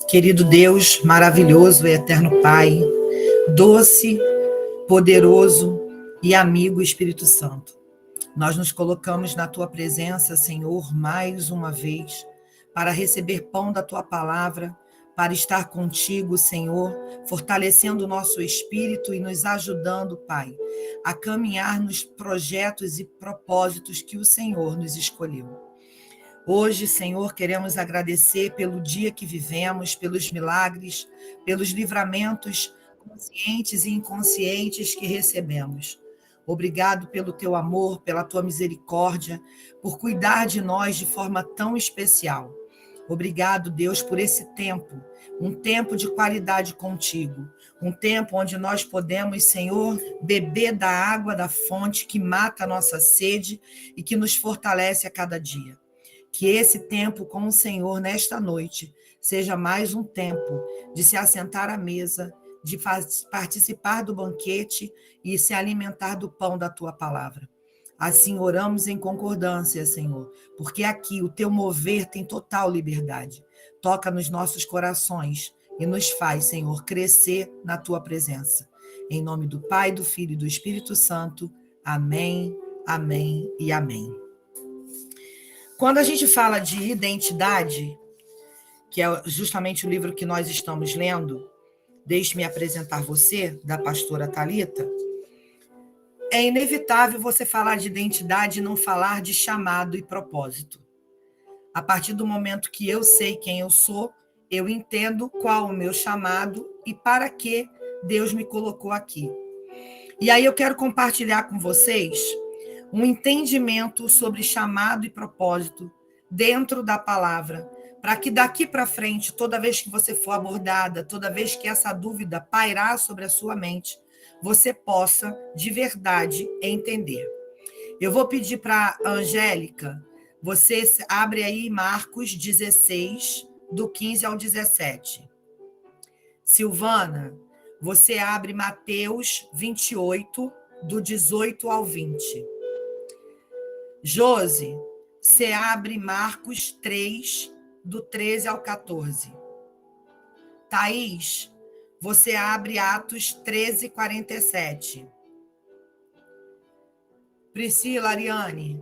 Querido Deus, maravilhoso e eterno Pai, doce, poderoso e amigo Espírito Santo, nós nos colocamos na Tua presença, Senhor, mais uma vez, para receber pão da Tua palavra, para estar contigo, Senhor, fortalecendo o nosso espírito e nos ajudando, Pai, a caminhar nos projetos e propósitos que o Senhor nos escolheu. Hoje, Senhor, queremos agradecer pelo dia que vivemos, pelos milagres, pelos livramentos conscientes e inconscientes que recebemos. Obrigado pelo teu amor, pela tua misericórdia, por cuidar de nós de forma tão especial. Obrigado, Deus, por esse tempo, um tempo de qualidade contigo, um tempo onde nós podemos, Senhor, beber da água da fonte que mata a nossa sede e que nos fortalece a cada dia. Que esse tempo com o Senhor nesta noite seja mais um tempo de se assentar à mesa, de participar do banquete e se alimentar do pão da tua palavra. Assim oramos em concordância, Senhor, porque aqui o teu mover tem total liberdade. Toca nos nossos corações e nos faz, Senhor, crescer na tua presença. Em nome do Pai, do Filho e do Espírito Santo. Amém, amém e amém. Quando a gente fala de identidade, que é justamente o livro que nós estamos lendo, Deixe-me apresentar você, da pastora Thalita, é inevitável você falar de identidade e não falar de chamado e propósito. A partir do momento que eu sei quem eu sou, eu entendo qual o meu chamado e para que Deus me colocou aqui. E aí eu quero compartilhar com vocês um entendimento sobre chamado e propósito dentro da palavra, para que daqui para frente, toda vez que você for abordada, toda vez que essa dúvida pairar sobre a sua mente, você possa, de verdade, entender. Eu vou pedir para a Angélica, você abre aí Marcos 16, do 15 ao 17. Silvana, você abre Mateus 28, do 18 ao 20. Josi, você abre Marcos 3, do 13 ao 14. Thaís, você abre Atos 13, 47. Priscila, Ariane,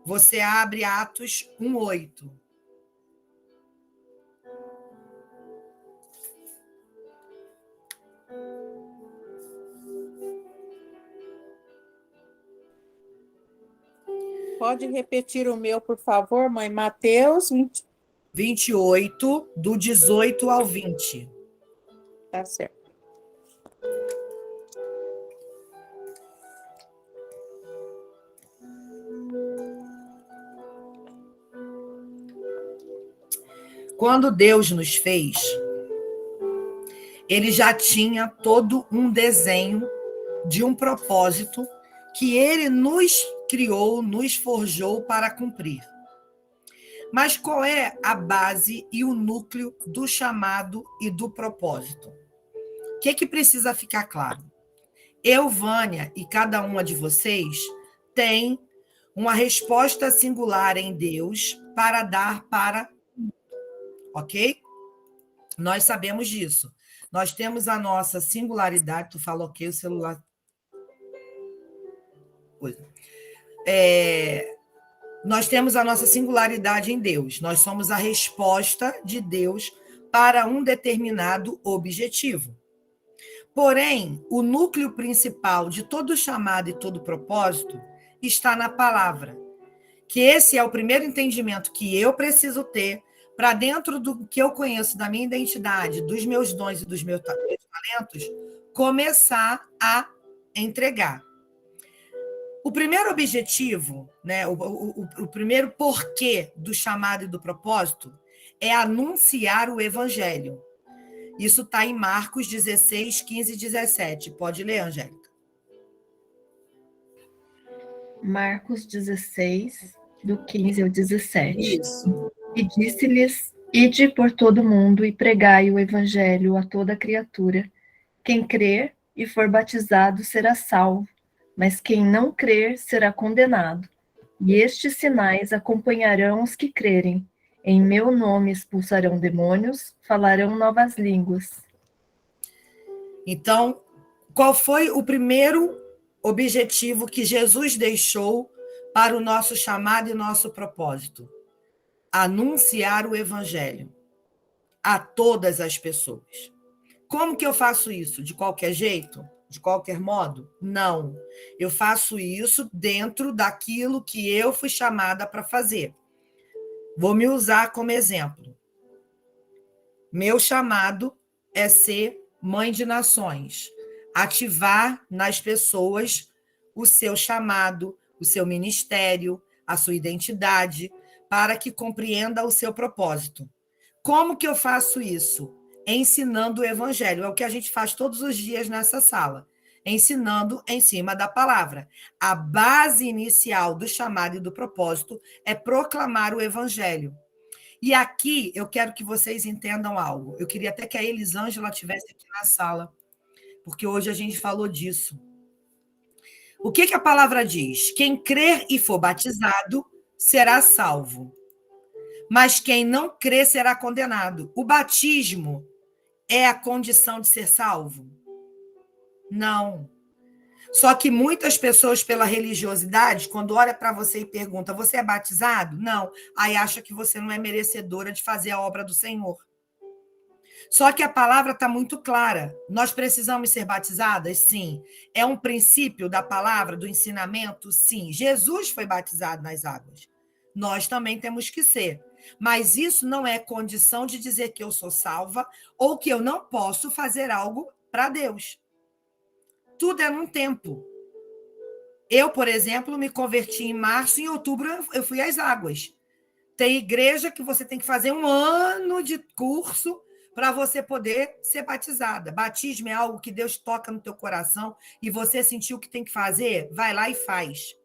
você abre Atos 1, 8. Pode repetir o meu, por favor, mãe? Mateus 28, do 18 ao 20. Tá certo. Quando Deus nos fez, ele já tinha todo um desenho de um propósito que ele nos criou, nos forjou para cumprir. Mas qual é a base e o núcleo do chamado e do propósito? O que precisa ficar claro? Eu, Vânia, e cada uma de vocês tem uma resposta singular em Deus para dar para... Ok? Nós sabemos disso. Nós temos a nossa singularidade. Tu falou ok, o celular... Nós temos a nossa singularidade em Deus. Nós somos a resposta de Deus para um determinado objetivo. Porém, o núcleo principal de todo chamado e todo propósito está na palavra. Que esse é o primeiro entendimento que eu preciso ter para dentro do que eu conheço da minha identidade, dos meus dons e dos meus talentos, começar a entregar. O primeiro objetivo, né, o primeiro porquê do chamado e do propósito é anunciar o evangelho. Isso está em Marcos 16, 15 e 17. Pode ler, Angélica. Marcos 16, do 15 ao 17. Isso. E disse-lhes: Ide por todo mundo e pregai o evangelho a toda criatura. Quem crer e for batizado será salvo, mas quem não crer será condenado. E estes sinais acompanharão os que crerem. Em meu nome expulsarão demônios, falarão novas línguas. Então, qual foi o primeiro objetivo que Jesus deixou para o nosso chamado e nosso propósito? Anunciar o evangelho a todas as pessoas. Como que eu faço isso? De qualquer jeito? De qualquer modo? Não. Eu faço isso dentro daquilo que eu fui chamada para fazer. Vou me usar como exemplo. Meu chamado é ser mãe de nações, ativar nas pessoas o seu chamado, o seu ministério, a sua identidade, para que compreenda o seu propósito. Como que eu faço isso? Ensinando o evangelho. É o que a gente faz todos os dias nessa sala. Ensinando em cima da palavra. A base inicial do chamado e do propósito é proclamar o evangelho. E aqui eu quero que vocês entendam algo. Eu queria até que a Elisângela estivesse aqui na sala, porque hoje a gente falou disso. O que a palavra diz? Quem crer e for batizado será salvo, mas quem não crer será condenado. O batismo é a condição de ser salvo? Não. Só que muitas pessoas, pela religiosidade, quando olha para você e pergunta, você é batizado? Não. Aí acha que você não é merecedora de fazer a obra do Senhor. Só que a palavra está muito clara. Nós precisamos ser batizadas? Sim. É um princípio da palavra, do ensinamento? Sim. Jesus foi batizado nas águas. Nós também temos que ser. Mas isso não é condição de dizer que eu sou salva ou que eu não posso fazer algo para Deus. Tudo é num tempo. Eu, por exemplo, me converti em março, em outubro eu fui às águas. Tem igreja que você tem que fazer 1 ano de curso para você poder ser batizada. Batismo é algo que Deus toca no teu coração e você sentiu o que tem que fazer, vai lá e faz.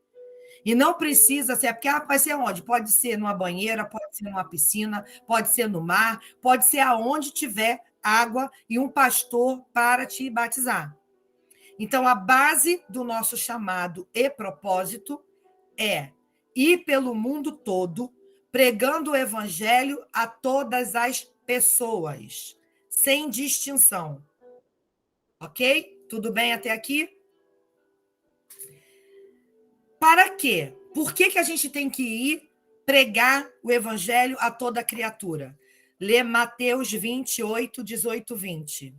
E não precisa ser, porque vai ser onde? Pode ser numa banheira, pode ser numa piscina, pode ser no mar, pode ser aonde tiver água e um pastor para te batizar. Então, a base do nosso chamado e propósito é ir pelo mundo todo, pregando o evangelho a todas as pessoas, sem distinção. Ok? Tudo bem até aqui? Para quê? Por que a gente tem que ir pregar o evangelho a toda criatura? Lê Mateus 28, 18, 20.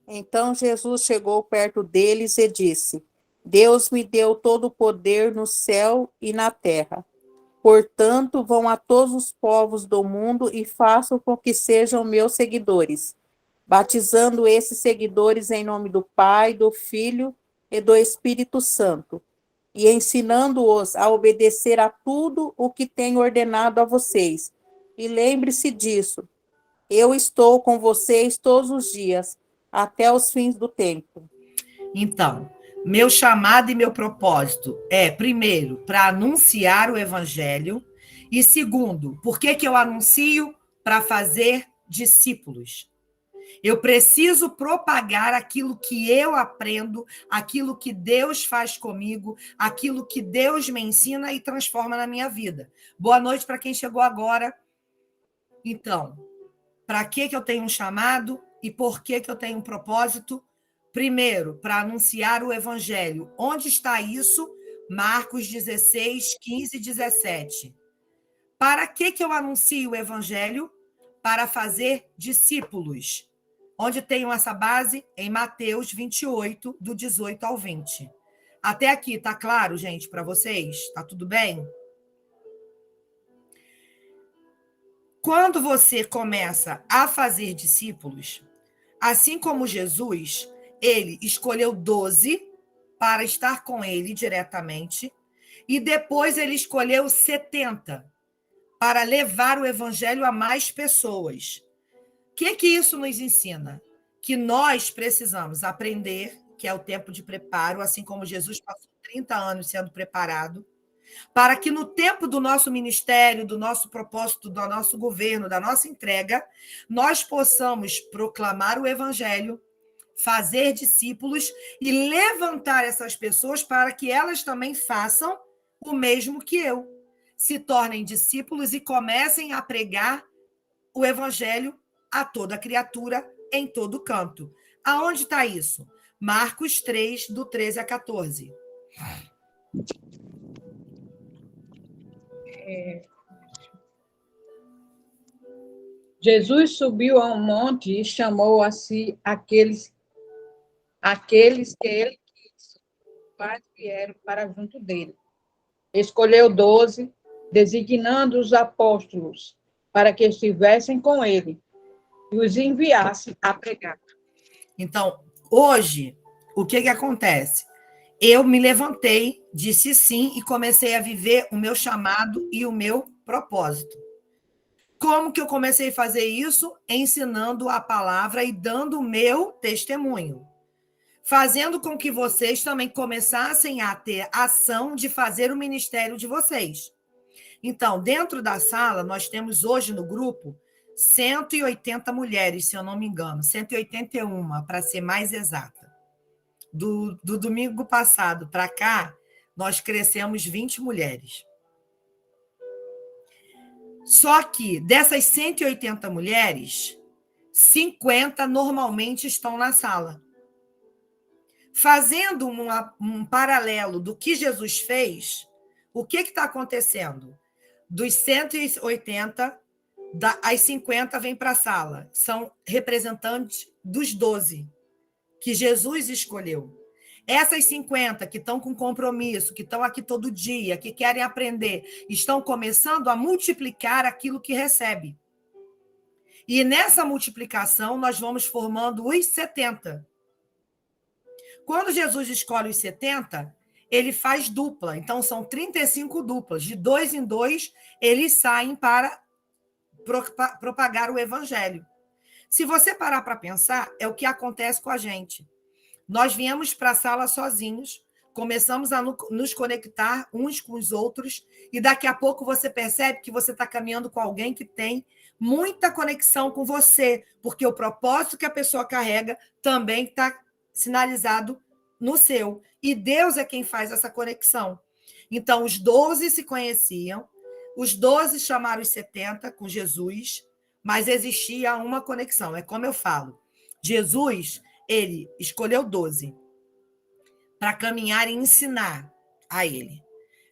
Então Jesus chegou perto deles e disse: Deus me deu todo o poder no céu e na terra. Portanto, vão a todos os povos do mundo e façam com que sejam meus seguidores, batizando esses seguidores em nome do Pai, do Filho e do Espírito Santo, e ensinando-os a obedecer a tudo o que tenho ordenado a vocês. E lembre-se disso, eu estou com vocês todos os dias, até os fins do tempo. Então, meu chamado e meu propósito é, primeiro, para anunciar o evangelho, e segundo, por que eu anuncio? Para fazer discípulos. Eu preciso propagar aquilo que eu aprendo, aquilo que Deus faz comigo, aquilo que Deus me ensina e transforma na minha vida. Boa noite para quem chegou agora. Então, para que eu tenho um chamado e por que eu tenho um propósito? Primeiro, para anunciar o evangelho. Onde está isso? Marcos 16, 15 e 17. Para que eu anuncio o evangelho? Para fazer discípulos. Onde tenho essa base? Em Mateus 28, do 18 ao 20. Até aqui, tá claro, gente, para vocês? Tá tudo bem? Quando você começa a fazer discípulos, assim como Jesus, ele escolheu 12 para estar com ele diretamente, e depois ele escolheu 70 para levar o evangelho a mais pessoas. O que isso nos ensina? Que nós precisamos aprender, que é o tempo de preparo, assim como Jesus passou 30 anos sendo preparado, para que no tempo do nosso ministério, do nosso propósito, do nosso governo, da nossa entrega, nós possamos proclamar o evangelho, fazer discípulos e levantar essas pessoas para que elas também façam o mesmo que eu. Se tornem discípulos e comecem a pregar o evangelho a toda criatura em todo canto. Aonde está isso? Marcos 3, do 13 a 14. Jesus subiu a um monte e chamou a si aqueles que ele quis. Os pais vieram para junto dele. Escolheu 12, designando os apóstolos para que estivessem com ele e os enviasse a pregar. Então, hoje, o que acontece? Eu me levantei, disse sim e comecei a viver o meu chamado e o meu propósito. Como que eu comecei a fazer isso? Ensinando a palavra e dando o meu testemunho. Fazendo com que vocês também começassem a ter ação de fazer o ministério de vocês. Então, dentro da sala, nós temos hoje no grupo 180 mulheres, se eu não me engano, 181, para ser mais exata. Do domingo passado para cá, nós crescemos 20 mulheres. Só que dessas 180 mulheres, 50 normalmente estão na sala. Fazendo um paralelo do que Jesus fez, o que está acontecendo? Dos 180, as 50 vêm para a sala. São representantes dos 12 que Jesus escolheu. Essas 50 que estão com compromisso, que estão aqui todo dia, que querem aprender, estão começando a multiplicar aquilo que recebe. E nessa multiplicação, nós vamos formando os 70. Quando Jesus escolhe os 70, ele faz dupla. Então, são 35 duplas. De 2 em 2, eles saem para propagar o evangelho. Se você parar para pensar, é o que acontece com a gente. Nós viemos para a sala sozinhos, começamos a nos conectar uns com os outros, e daqui a pouco você percebe que você está caminhando com alguém que tem muita conexão com você, porque o propósito que a pessoa carrega também está sinalizado no seu. E Deus é quem faz essa conexão. Então, os 12 se conheciam, os 12 chamaram os 70 com Jesus, mas existia uma conexão. É como eu falo, Jesus, ele escolheu 12 para caminhar e ensinar a ele.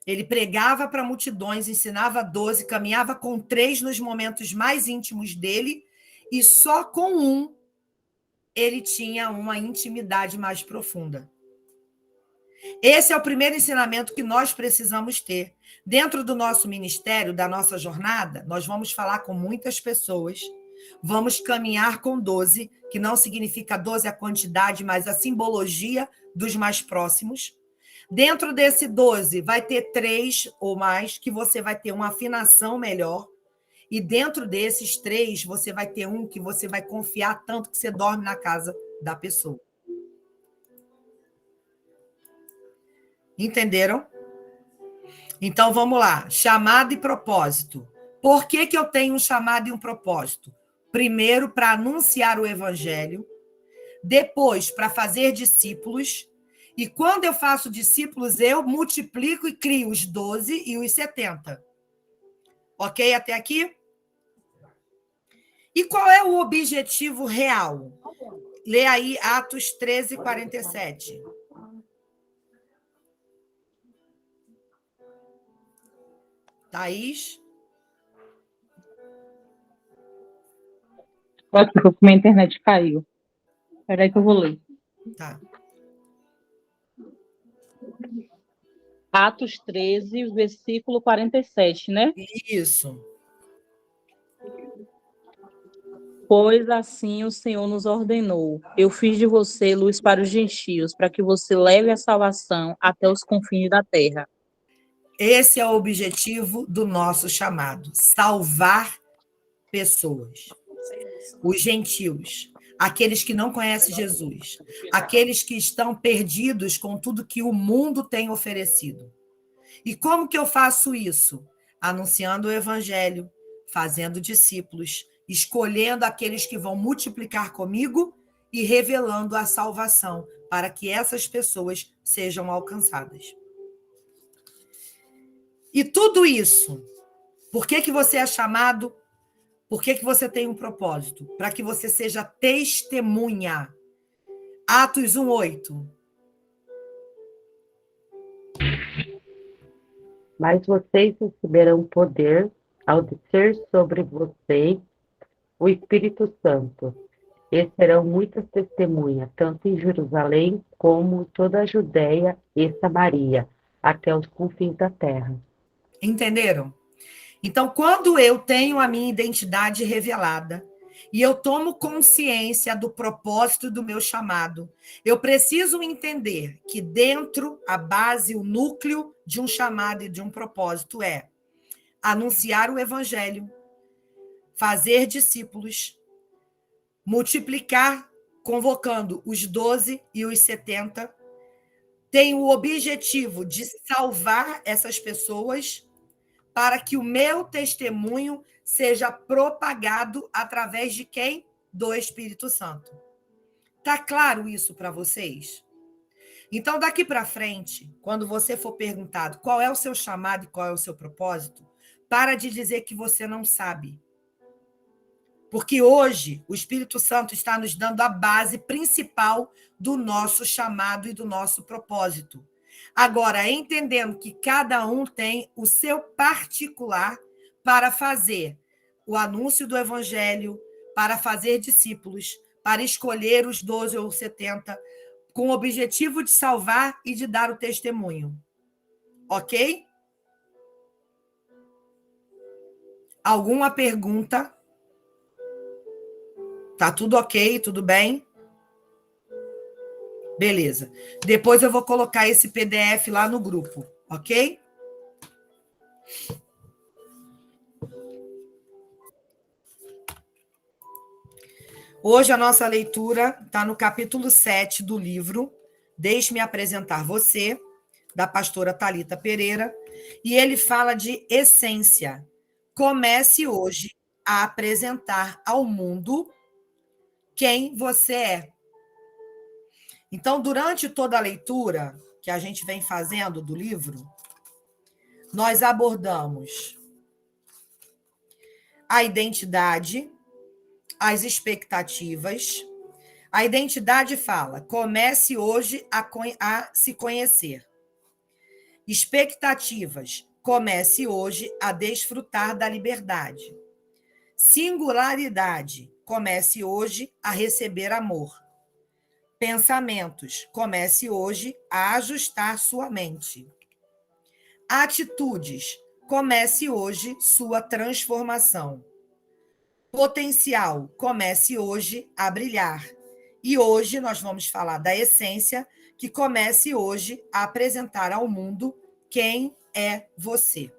Ele pregava para multidões, ensinava 12, caminhava com 3 nos momentos mais íntimos dele, e só com um ele tinha uma intimidade mais profunda. Esse é o primeiro ensinamento que nós precisamos ter. Dentro do nosso ministério, da nossa jornada, nós vamos falar com muitas pessoas, vamos caminhar com 12, que não significa 12 a quantidade, mas a simbologia dos mais próximos. Dentro desse 12, vai ter 3 ou mais, que você vai ter uma afinação melhor. E dentro desses 3, você vai ter um que você vai confiar tanto que você dorme na casa da pessoa. Entenderam? Então, vamos lá. Chamado e propósito. Por que eu tenho um chamado e um propósito? Primeiro, para anunciar o evangelho. Depois, para fazer discípulos. E quando eu faço discípulos, eu multiplico e crio os 12 e os 70. Ok até aqui? E qual é o objetivo real? Lê aí Atos 13, 47. Thaís? Aqui, porque minha internet caiu. Espera aí que eu vou ler. Tá. Atos 13, versículo 47, né? Isso. Pois assim o Senhor nos ordenou. Eu fiz de você luz para os gentios, para que você leve a salvação até os confins da terra. Esse é o objetivo do nosso chamado: salvar pessoas. Os gentios, aqueles que não conhecem Jesus, aqueles que estão perdidos com tudo que o mundo tem oferecido. E como que eu faço isso? Anunciando o evangelho, fazendo discípulos, escolhendo aqueles que vão multiplicar comigo e revelando a salvação para que essas pessoas sejam alcançadas. E tudo isso, por que você é chamado? Por que você tem um propósito? Para que você seja testemunha. Atos 1:8. Mas vocês receberão poder ao descer sobre vocês o Espírito Santo, e serão muitas testemunhas, tanto em Jerusalém como toda a Judéia e Samaria, até os confins da terra. Entenderam? Então, quando eu tenho a minha identidade revelada e eu tomo consciência do propósito do meu chamado, eu preciso entender que dentro, a base, o núcleo de um chamado e de um propósito é anunciar o evangelho, fazer discípulos, multiplicar, convocando os 12 e os 70, tem o objetivo de salvar essas pessoas para que o meu testemunho seja propagado através de quem? Do Espírito Santo. Tá claro isso para vocês? Então, daqui para frente, quando você for perguntado qual é o seu chamado e qual é o seu propósito, para de dizer que você não sabe. Porque hoje o Espírito Santo está nos dando a base principal do nosso chamado e do nosso propósito. Agora, entendendo que cada um tem o seu particular para fazer o anúncio do evangelho, para fazer discípulos, para escolher os 12 ou 70, com o objetivo de salvar e de dar o testemunho. Ok? Alguma pergunta? Tá tudo ok? Tudo bem? Beleza. Depois eu vou colocar esse PDF lá no grupo, ok? Hoje a nossa leitura está no capítulo 7 do livro Deixe-me Apresentar Você, da pastora Thalita Pereira, e ele fala de essência. Comece hoje a apresentar ao mundo quem você é. Então, durante toda a leitura que a gente vem fazendo do livro, nós abordamos a identidade, as expectativas. A identidade fala: comece hoje a se conhecer. Expectativas: comece hoje a desfrutar da liberdade. Singularidade: comece hoje a receber amor. Pensamentos: comece hoje a ajustar sua mente. Atitudes: comece hoje sua transformação. Potencial: comece hoje a brilhar. E hoje nós vamos falar da essência, que comece hoje a apresentar ao mundo quem é você.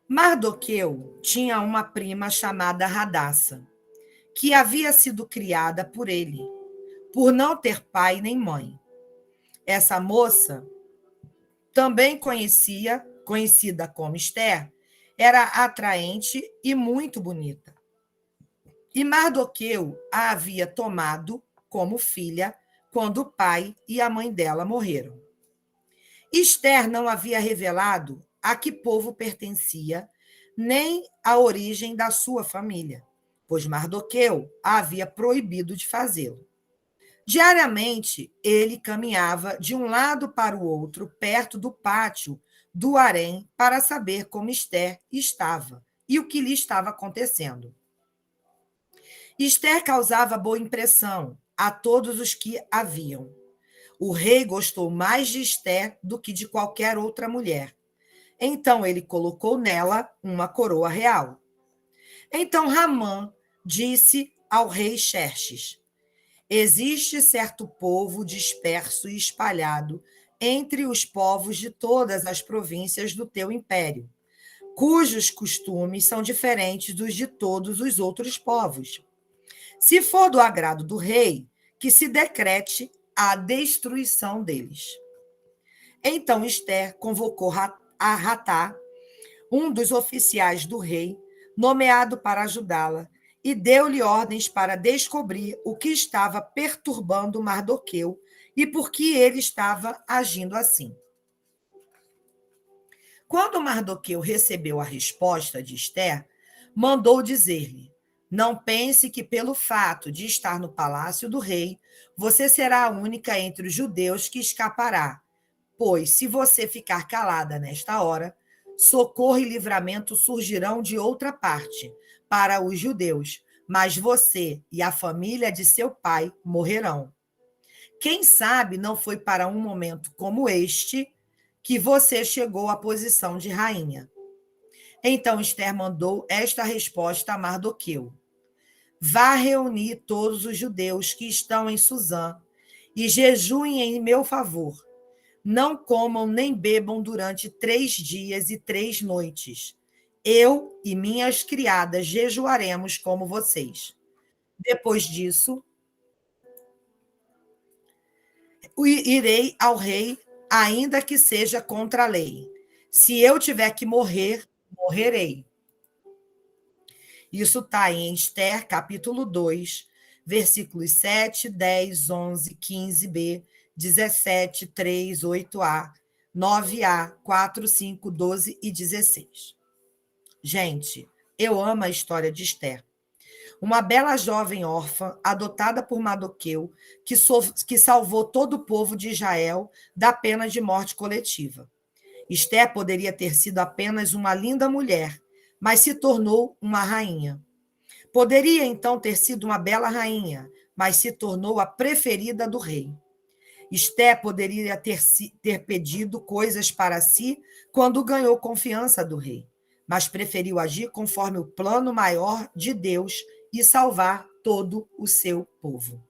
Mardoqueu tinha uma prima chamada Radassa, que havia sido criada por ele, por não ter pai nem mãe. Essa moça, também conhecida como Esther, era atraente e muito bonita. E Mardoqueu a havia tomado como filha quando o pai e a mãe dela morreram. Esther não havia revelado a que povo pertencia, nem a origem da sua família, pois Mardoqueu a havia proibido de fazê-lo. Diariamente, ele caminhava de um lado para o outro, perto do pátio do harém, para saber como Esther estava e o que lhe estava acontecendo. Esther causava boa impressão a todos os que a viam. O rei gostou mais de Esther do que de qualquer outra mulher. Então ele colocou nela uma coroa real. Então Ramã disse ao rei Xerxes: existe certo povo disperso e espalhado entre os povos de todas as províncias do teu império, cujos costumes são diferentes dos de todos os outros povos. Se for do agrado do rei, que se decrete a destruição deles. Então Esther convocou a Ratá, um dos oficiais do rei, nomeado para ajudá-la, e deu-lhe ordens para descobrir o que estava perturbando Mardoqueu e por que ele estava agindo assim. Quando Mardoqueu recebeu a resposta de Ester, mandou dizer-lhe: não pense que pelo fato de estar no palácio do rei, você será a única entre os judeus que escapará, pois se você ficar calada nesta hora, socorro e livramento surgirão de outra parte para os judeus, mas você e a família de seu pai morrerão. Quem sabe não foi para um momento como este que você chegou à posição de rainha. Então Ester mandou esta resposta a Mardoqueu: vá reunir todos os judeus que estão em Suzã e jejuem em meu favor. Não comam nem bebam durante 3 dias e 3 noites. Eu e minhas criadas jejuaremos como vocês. Depois disso, irei ao rei, ainda que seja contra a lei. Se eu tiver que morrer, morrerei. Isso está em Ester, capítulo 2, versículos 7, 10, 11, 15b, 17, 3, 8a, 9a, 4, 5, 12 e 16. Gente, eu amo a história de Ester. Uma bela jovem órfã, adotada por Mardoqueu, que salvou todo o povo de Israel da pena de morte coletiva. Ester poderia ter sido apenas uma linda mulher, mas se tornou uma rainha. Poderia, então, ter sido uma bela rainha, mas se tornou a preferida do rei. Ester poderia ter pedido coisas para si quando ganhou confiança do rei, mas preferiu agir conforme o plano maior de Deus e salvar todo o seu povo.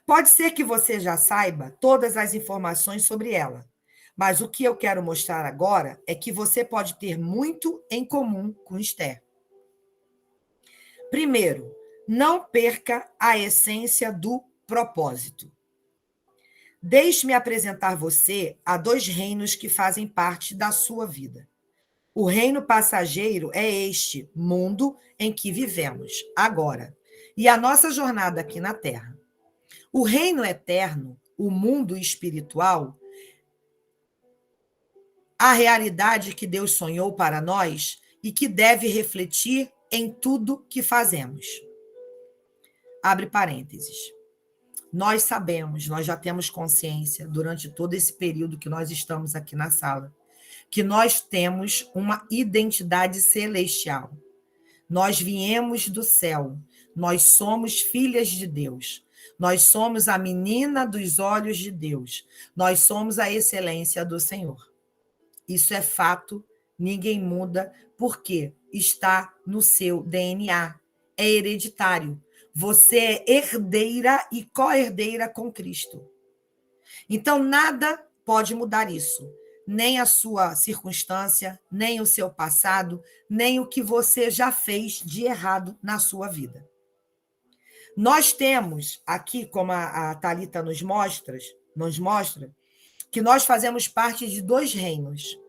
Pode ser que você já saiba todas as informações sobre ela, mas o que eu quero mostrar agora é que você pode ter muito em comum com Ester. Primeiro, não perca a essência do propósito. Deixe-me apresentar você a 2 reinos que fazem parte da sua vida. O reino passageiro é este mundo em que vivemos agora, e a nossa jornada aqui na Terra. O reino eterno, o mundo espiritual, a realidade que Deus sonhou para nós e que deve refletir em tudo que fazemos. Abre parênteses. Nós sabemos, nós já temos consciência, durante todo esse período que nós estamos aqui na sala, que nós temos uma identidade celestial. Nós viemos do céu, nós somos filhas de Deus, nós somos a menina dos olhos de Deus, nós somos a excelência do Senhor. Isso é fato, ninguém muda, porque está no seu DNA, é hereditário. Você é herdeira e co-herdeira com Cristo. Então, nada pode mudar isso. Nem a sua circunstância, nem o seu passado, nem o que você já fez de errado na sua vida. Nós temos aqui, como a Thalita nos mostra, que nós fazemos parte de 2 reinos.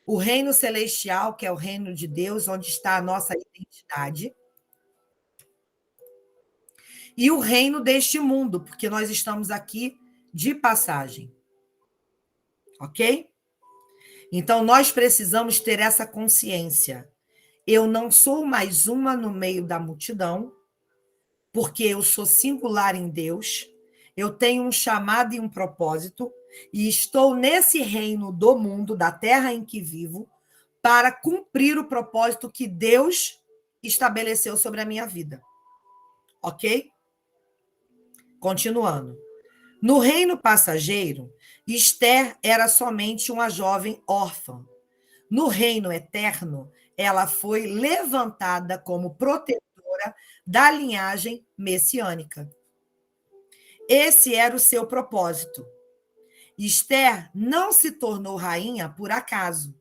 O reino celestial, que é o reino de Deus, onde está a nossa identidade, e o reino deste mundo, porque nós estamos aqui de passagem. Ok? Então, nós precisamos ter essa consciência. Eu não sou mais uma no meio da multidão, porque eu sou singular em Deus, eu tenho um chamado e um propósito, e estou nesse reino do mundo, da terra em que vivo, para cumprir o propósito que Deus estabeleceu sobre a minha vida. Ok? Continuando. No reino passageiro, Ester era somente uma jovem órfã. No reino eterno, ela foi levantada como protetora da linhagem messiânica. Esse era o seu propósito. Ester não se tornou rainha por acaso.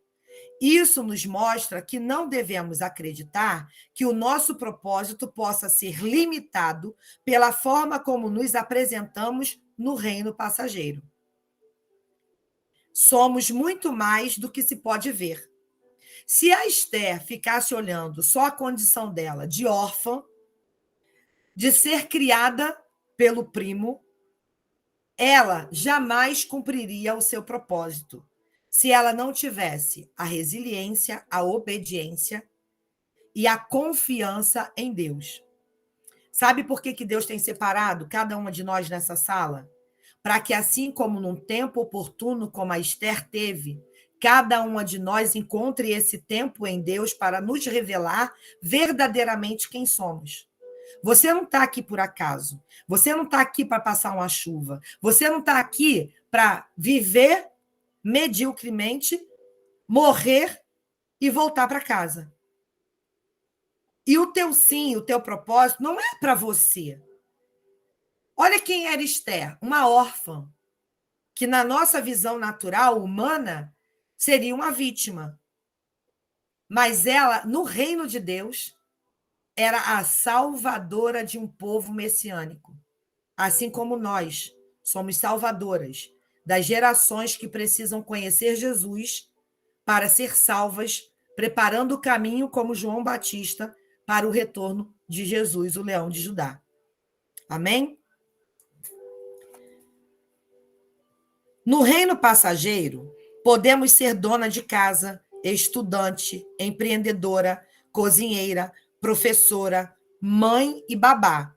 Isso nos mostra que não devemos acreditar que o nosso propósito possa ser limitado pela forma como nos apresentamos no reino passageiro. Somos muito mais do que se pode ver. Se a Esther ficasse olhando só a condição dela de órfã, de ser criada pelo primo, ela jamais cumpriria o seu propósito se ela não tivesse a resiliência, a obediência e a confiança em Deus. Sabe por que Deus tem separado cada uma de nós nessa sala? Para que, assim como num tempo oportuno, como a Esther teve, cada uma de nós encontre esse tempo em Deus para nos revelar verdadeiramente quem somos. Você não está aqui por acaso. Você não está aqui para passar uma chuva. Você não está aqui para viver mediocremente, morrer e voltar para casa. E o teu sim, o teu propósito não é para você. Olha quem era Esther, uma órfã, que na nossa visão natural, humana, seria uma vítima. Mas ela, no reino de Deus, era a salvadora de um povo messiânico. Assim como nós somos salvadoras das gerações que precisam conhecer Jesus para ser salvas, preparando o caminho como João Batista para o retorno de Jesus, o leão de Judá. Amém? No reino passageiro, podemos ser dona de casa, estudante, empreendedora, cozinheira, professora, mãe e babá.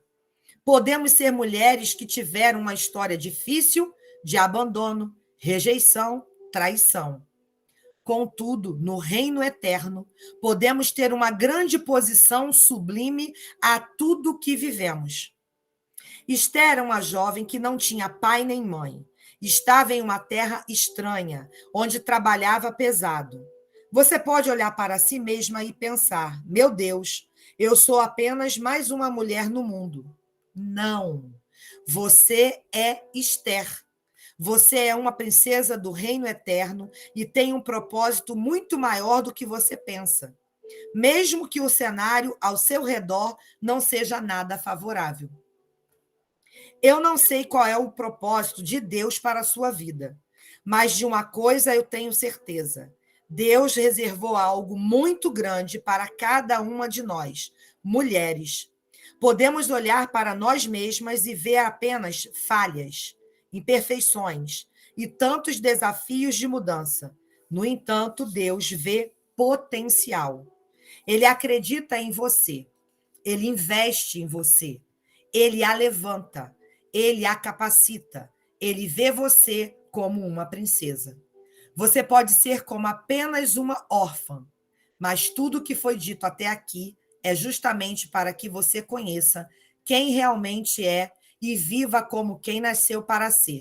Podemos ser mulheres que tiveram uma história difícil de abandono, rejeição, traição. Contudo, no reino eterno, podemos ter uma grande posição sublime a tudo que vivemos. Esther era uma jovem que não tinha pai nem mãe. Estava em uma terra estranha, onde trabalhava pesado. Você pode olhar para si mesma e pensar: meu Deus, eu sou apenas mais uma mulher no mundo. Não. Você é Esther. Você é uma princesa do reino eterno e tem um propósito muito maior do que você pensa, mesmo que o cenário ao seu redor não seja nada favorável. Eu não sei qual é o propósito de Deus para a sua vida, mas de uma coisa eu tenho certeza: Deus reservou algo muito grande para cada uma de nós, mulheres. Podemos olhar para nós mesmas e ver apenas falhas, imperfeições e tantos desafios de mudança. No entanto, Deus vê potencial. Ele acredita em você. Ele investe em você. Ele a levanta. Ele a capacita. Ele vê você como uma princesa. Você pode ser como apenas uma órfã, mas tudo o que foi dito até aqui é justamente para que você conheça quem realmente é e viva como quem nasceu para ser.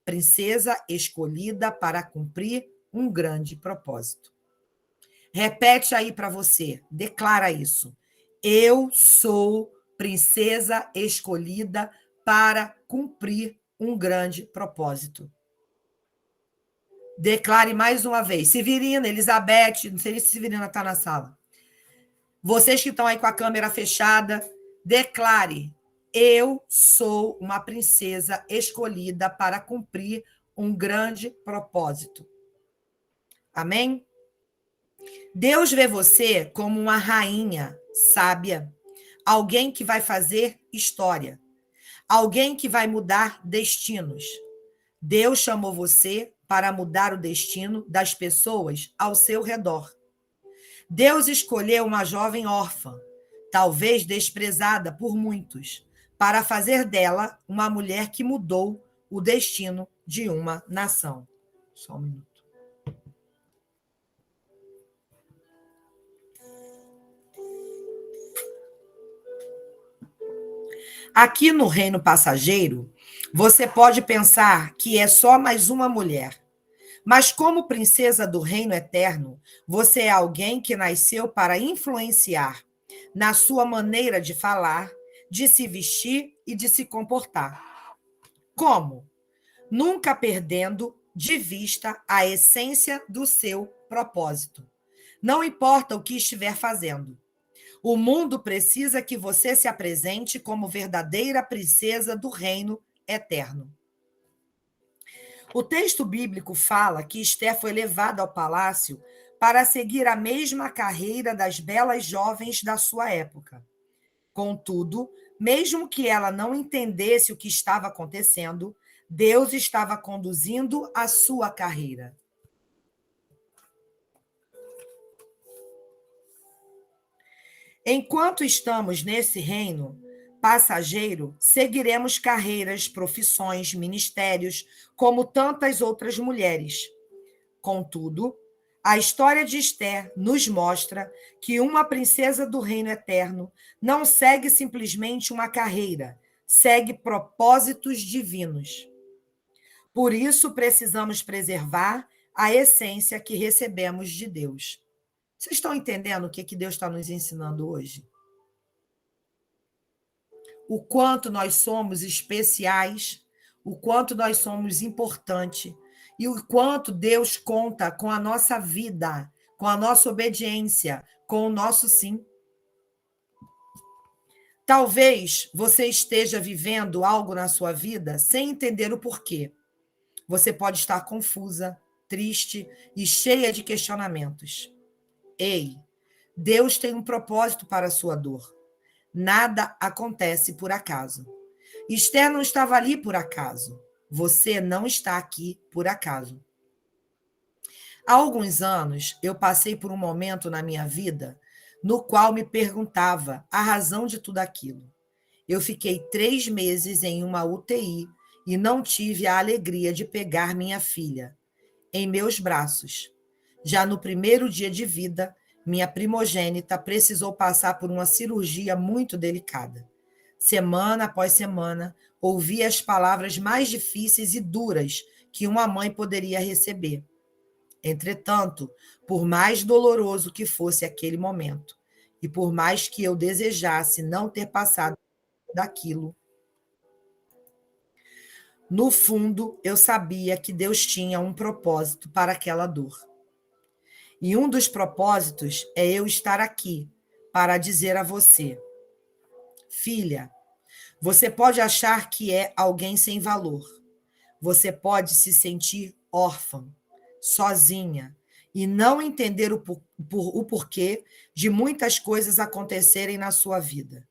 Princesa escolhida para cumprir um grande propósito. Repete aí para você, declara isso. Eu sou princesa escolhida para cumprir um grande propósito. Declare mais uma vez. Severina, Elizabeth, não sei se Severina está na sala. Vocês que estão aí com a câmera fechada, declare: eu sou uma princesa escolhida para cumprir um grande propósito. Amém? Deus vê você como uma rainha sábia, alguém que vai fazer história, alguém que vai mudar destinos. Deus chamou você para mudar o destino das pessoas ao seu redor. Deus escolheu uma jovem órfã, talvez desprezada por muitos, para fazer dela uma mulher que mudou o destino de uma nação. Só um minuto. Aqui no reino passageiro, você pode pensar que é só mais uma mulher. Mas como princesa do reino eterno, você é alguém que nasceu para influenciar na sua maneira de falar, de se vestir e de se comportar. Como? Nunca perdendo de vista a essência do seu propósito. Não importa o que estiver fazendo. O mundo precisa que você se apresente como verdadeira princesa do reino eterno. O texto bíblico fala que Esther foi levada ao palácio para seguir a mesma carreira das belas jovens da sua época. Contudo, mesmo que ela não entendesse o que estava acontecendo, Deus estava conduzindo a sua carreira. Enquanto estamos nesse reino passageiro, seguiremos carreiras, profissões, ministérios, como tantas outras mulheres. Contudo, a história de Esther nos mostra que uma princesa do reino eterno não segue simplesmente uma carreira, segue propósitos divinos. Por isso, precisamos preservar a essência que recebemos de Deus. Vocês estão entendendo o que Deus está nos ensinando hoje? O quanto nós somos especiais, o quanto nós somos importantes e o quanto Deus conta com a nossa vida, com a nossa obediência, com o nosso sim. Talvez você esteja vivendo algo na sua vida sem entender o porquê. Você pode estar confusa, triste e cheia de questionamentos. Ei, Deus tem um propósito para a sua dor. Nada acontece por acaso. Esther não estava ali por acaso. Você não está aqui por acaso. Há alguns anos, eu passei por um momento na minha vida no qual me perguntava a razão de tudo aquilo. Eu fiquei 3 meses em uma UTI e não tive a alegria de pegar minha filha em meus braços. Já no primeiro dia de vida, minha primogênita precisou passar por uma cirurgia muito delicada. Semana após semana, ouvi as palavras mais difíceis e duras que uma mãe poderia receber. Entretanto, por mais doloroso que fosse aquele momento, e por mais que eu desejasse não ter passado daquilo, no fundo, eu sabia que Deus tinha um propósito para aquela dor. E um dos propósitos é eu estar aqui para dizer a você: filha, você pode achar que é alguém sem valor. Você pode se sentir órfã, sozinha, e não entender o porquê de muitas coisas acontecerem na sua vida.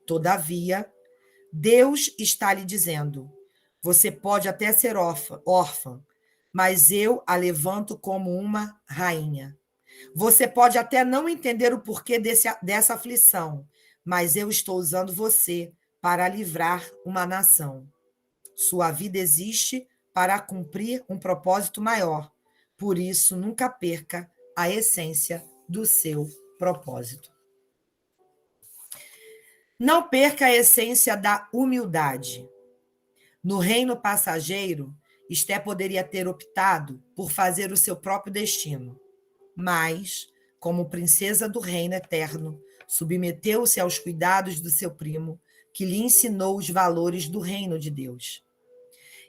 Todavia, Deus está lhe dizendo: você pode até ser órfã, mas eu a levanto como uma rainha. Você pode até não entender o porquê dessa aflição, mas eu estou usando você para livrar uma nação. Sua vida existe para cumprir um propósito maior. Por isso, nunca perca a essência do seu propósito. Não perca a essência da humildade. No reino passageiro, Esther poderia ter optado por fazer o seu próprio destino, mas, como princesa do reino eterno, submeteu-se aos cuidados do seu primo, que lhe ensinou os valores do reino de Deus.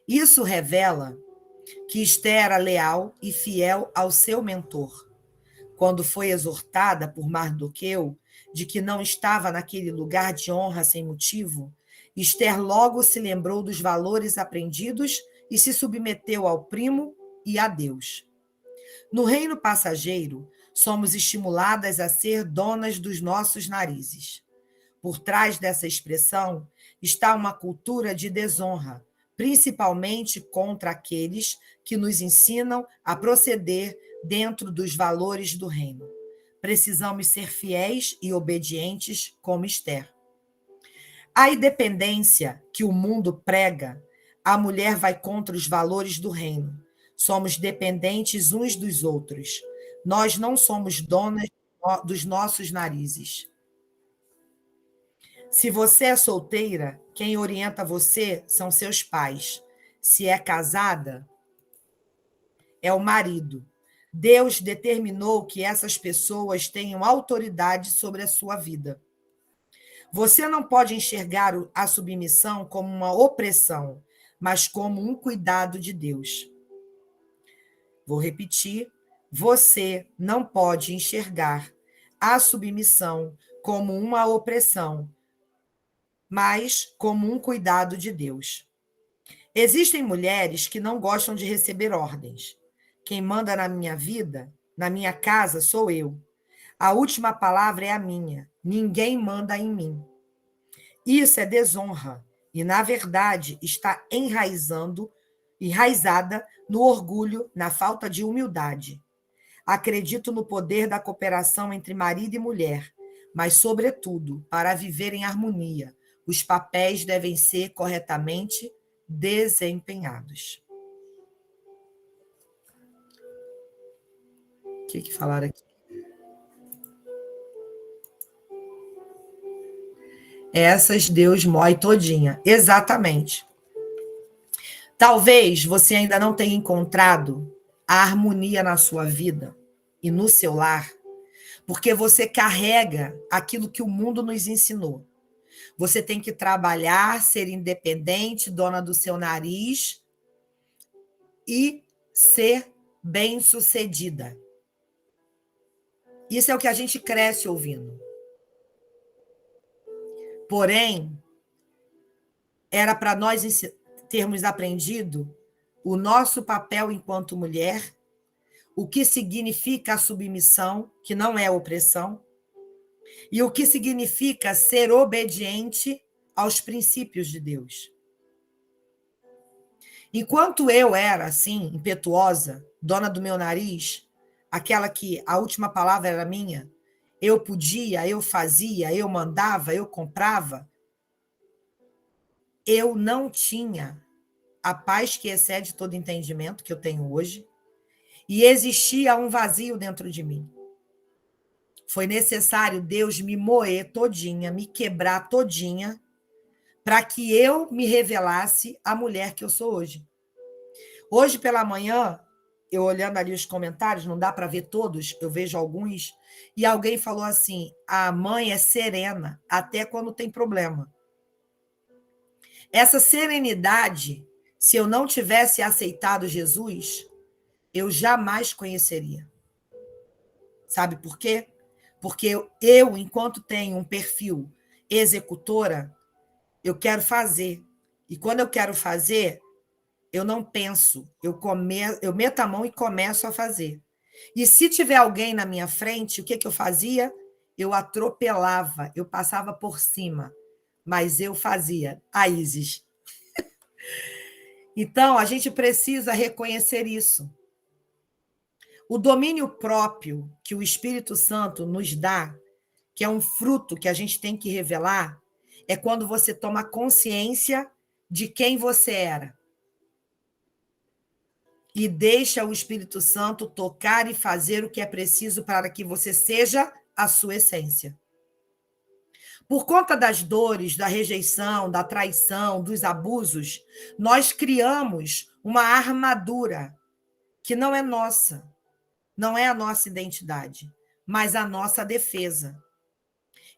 Isso revela que Esther era leal e fiel ao seu mentor. Quando foi exortada por Mardoqueu de que não estava naquele lugar de honra sem motivo, Esther logo se lembrou dos valores aprendidos e se submeteu ao primo e a Deus. No reino passageiro, somos estimuladas a ser donas dos nossos narizes. Por trás dessa expressão está uma cultura de desonra, principalmente contra aqueles que nos ensinam a proceder dentro dos valores do reino. Precisamos ser fiéis e obedientes como Esther. A independência que o mundo prega, a mulher vai contra os valores do reino. Somos dependentes uns dos outros. Nós não somos donas dos nossos narizes. Se você é solteira, quem orienta você são seus pais. Se é casada, é o marido. Deus determinou que essas pessoas tenham autoridade sobre a sua vida. Você não pode enxergar a submissão como uma opressão, mas como um cuidado de Deus. Vou repetir. Você não pode enxergar a submissão como uma opressão, mas como um cuidado de Deus. Existem mulheres que não gostam de receber ordens. Quem manda na minha vida na minha casa sou eu. A última palavra é a minha. Ninguém manda em mim. Isso é desonra e, na verdade, está enraizada no orgulho, na falta de humildade. Acredito no poder da cooperação entre marido e mulher, mas, sobretudo, para viver em harmonia, os papéis devem ser corretamente desempenhados. O que falaram aqui? Essas Deus mói todinha. Exatamente. Talvez você ainda não tenha encontrado a harmonia na sua vida e no seu lar, porque você carrega aquilo que o mundo nos ensinou. Você tem que trabalhar, ser independente, dona do seu nariz e ser bem-sucedida. Isso é o que a gente cresce ouvindo. Porém, era para nós termos aprendido o nosso papel enquanto mulher, o que significa a submissão, que não é opressão, e o que significa ser obediente aos princípios de Deus. Enquanto eu era assim, impetuosa, dona do meu nariz, aquela que a última palavra era minha, eu podia, eu fazia, eu mandava, eu comprava, eu não tinha a paz que excede todo entendimento que eu tenho hoje, e existia um vazio dentro de mim. Foi necessário Deus me moer todinha, me quebrar todinha, para que eu me revelasse a mulher que eu sou hoje. Hoje pela manhã, eu olhando ali os comentários, não dá para ver todos, eu vejo alguns, e alguém falou assim, a mãe é serena, até quando tem problema. Essa serenidade, se eu não tivesse aceitado Jesus, eu jamais conheceria. Sabe por quê? Porque eu, enquanto tenho um perfil executora, eu quero fazer. E quando eu quero fazer, eu não penso. Eu meto a mão e começo a fazer. E se tiver alguém na minha frente, o que eu fazia? Eu atropelava, eu passava por cima. Mas eu fazia. A Isis. Então, a gente precisa reconhecer isso. O domínio próprio que o Espírito Santo nos dá, que é um fruto que a gente tem que revelar, é quando você toma consciência de quem você era. E deixa o Espírito Santo tocar e fazer o que é preciso para que você seja a sua essência. Por conta das dores, da rejeição, da traição, dos abusos, nós criamos uma armadura que não é nossa. Não é a nossa identidade, mas a nossa defesa.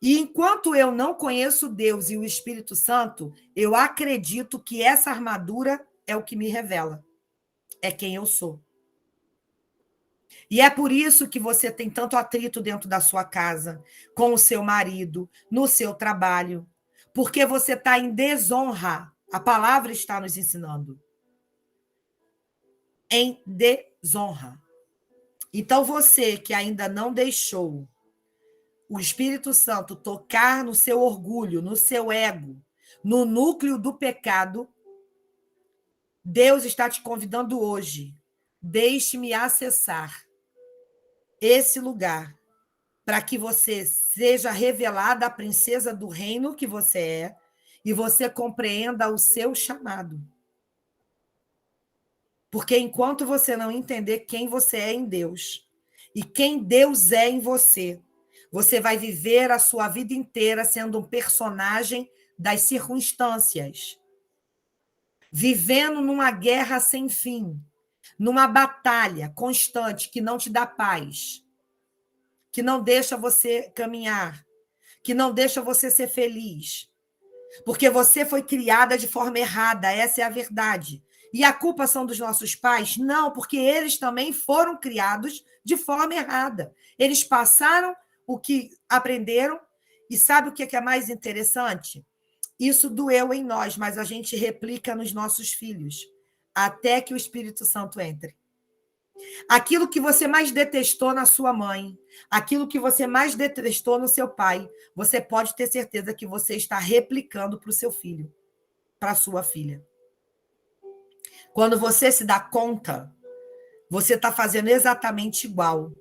E enquanto eu não conheço Deus e o Espírito Santo, eu acredito que essa armadura é o que me revela. É quem eu sou. E é por isso que você tem tanto atrito dentro da sua casa, com o seu marido, no seu trabalho, porque você está em desonra. A palavra está nos ensinando. Em desonra. Então, você que ainda não deixou o Espírito Santo tocar no seu orgulho, no seu ego, no núcleo do pecado, Deus está te convidando hoje. Deixe-me acessar esse lugar para que você seja revelada a princesa do reino que você é e você compreenda o seu chamado. Porque enquanto você não entender quem você é em Deus e quem Deus é em você, você vai viver a sua vida inteira sendo um personagem das circunstâncias, vivendo numa guerra sem fim, numa batalha constante que não te dá paz, que não deixa você caminhar, que não deixa você ser feliz, porque você foi criada de forma errada, essa é a verdade. E a culpa são dos nossos pais? Não, porque eles também foram criados de forma errada. Eles passaram o que aprenderam, e sabe o que é mais interessante? Isso doeu em nós, mas a gente replica nos nossos filhos, até que o Espírito Santo entre. Aquilo que você mais detestou na sua mãe, aquilo que você mais detestou no seu pai, você pode ter certeza que você está replicando para o seu filho, para a sua filha. Quando você se dá conta, você está fazendo exatamente igual.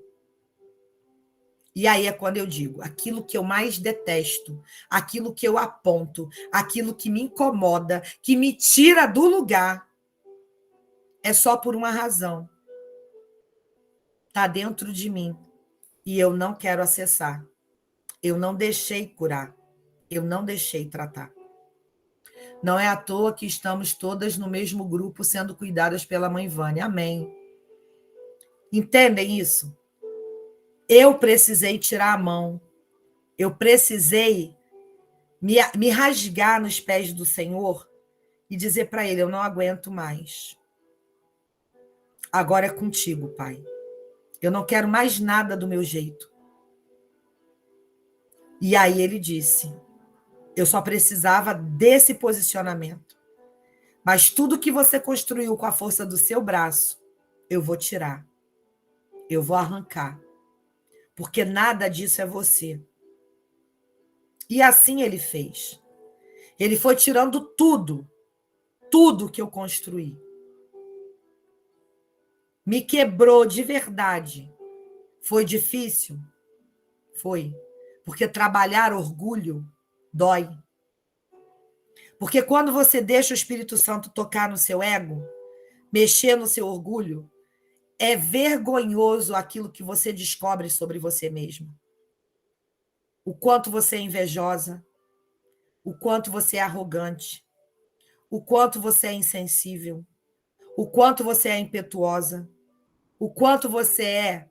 E aí é quando eu digo, aquilo que eu mais detesto, aquilo que eu aponto, aquilo que me incomoda, que me tira do lugar, é só por uma razão. Está dentro de mim e eu não quero acessar. Eu não deixei curar. Eu não deixei tratar. Não é à toa que estamos todas no mesmo grupo sendo cuidadas pela mãe Vânia. Amém. Entendem isso? Eu precisei tirar a mão. Eu precisei me rasgar nos pés do Senhor e dizer para ele, eu não aguento mais. Agora é contigo, Pai. Eu não quero mais nada do meu jeito. E aí ele disse, eu só precisava desse posicionamento. Mas tudo que você construiu com a força do seu braço, eu vou tirar. Eu vou arrancar. Porque nada disso é você. E assim ele fez. Ele foi tirando tudo que eu construí. Me quebrou de verdade. Foi difícil? Foi. Porque trabalhar orgulho dói. Porque quando você deixa o Espírito Santo tocar no seu ego, mexer no seu orgulho, é vergonhoso aquilo que você descobre sobre você mesmo. O quanto você é invejosa, o quanto você é arrogante, o quanto você é insensível, o quanto você é impetuosa, o quanto você é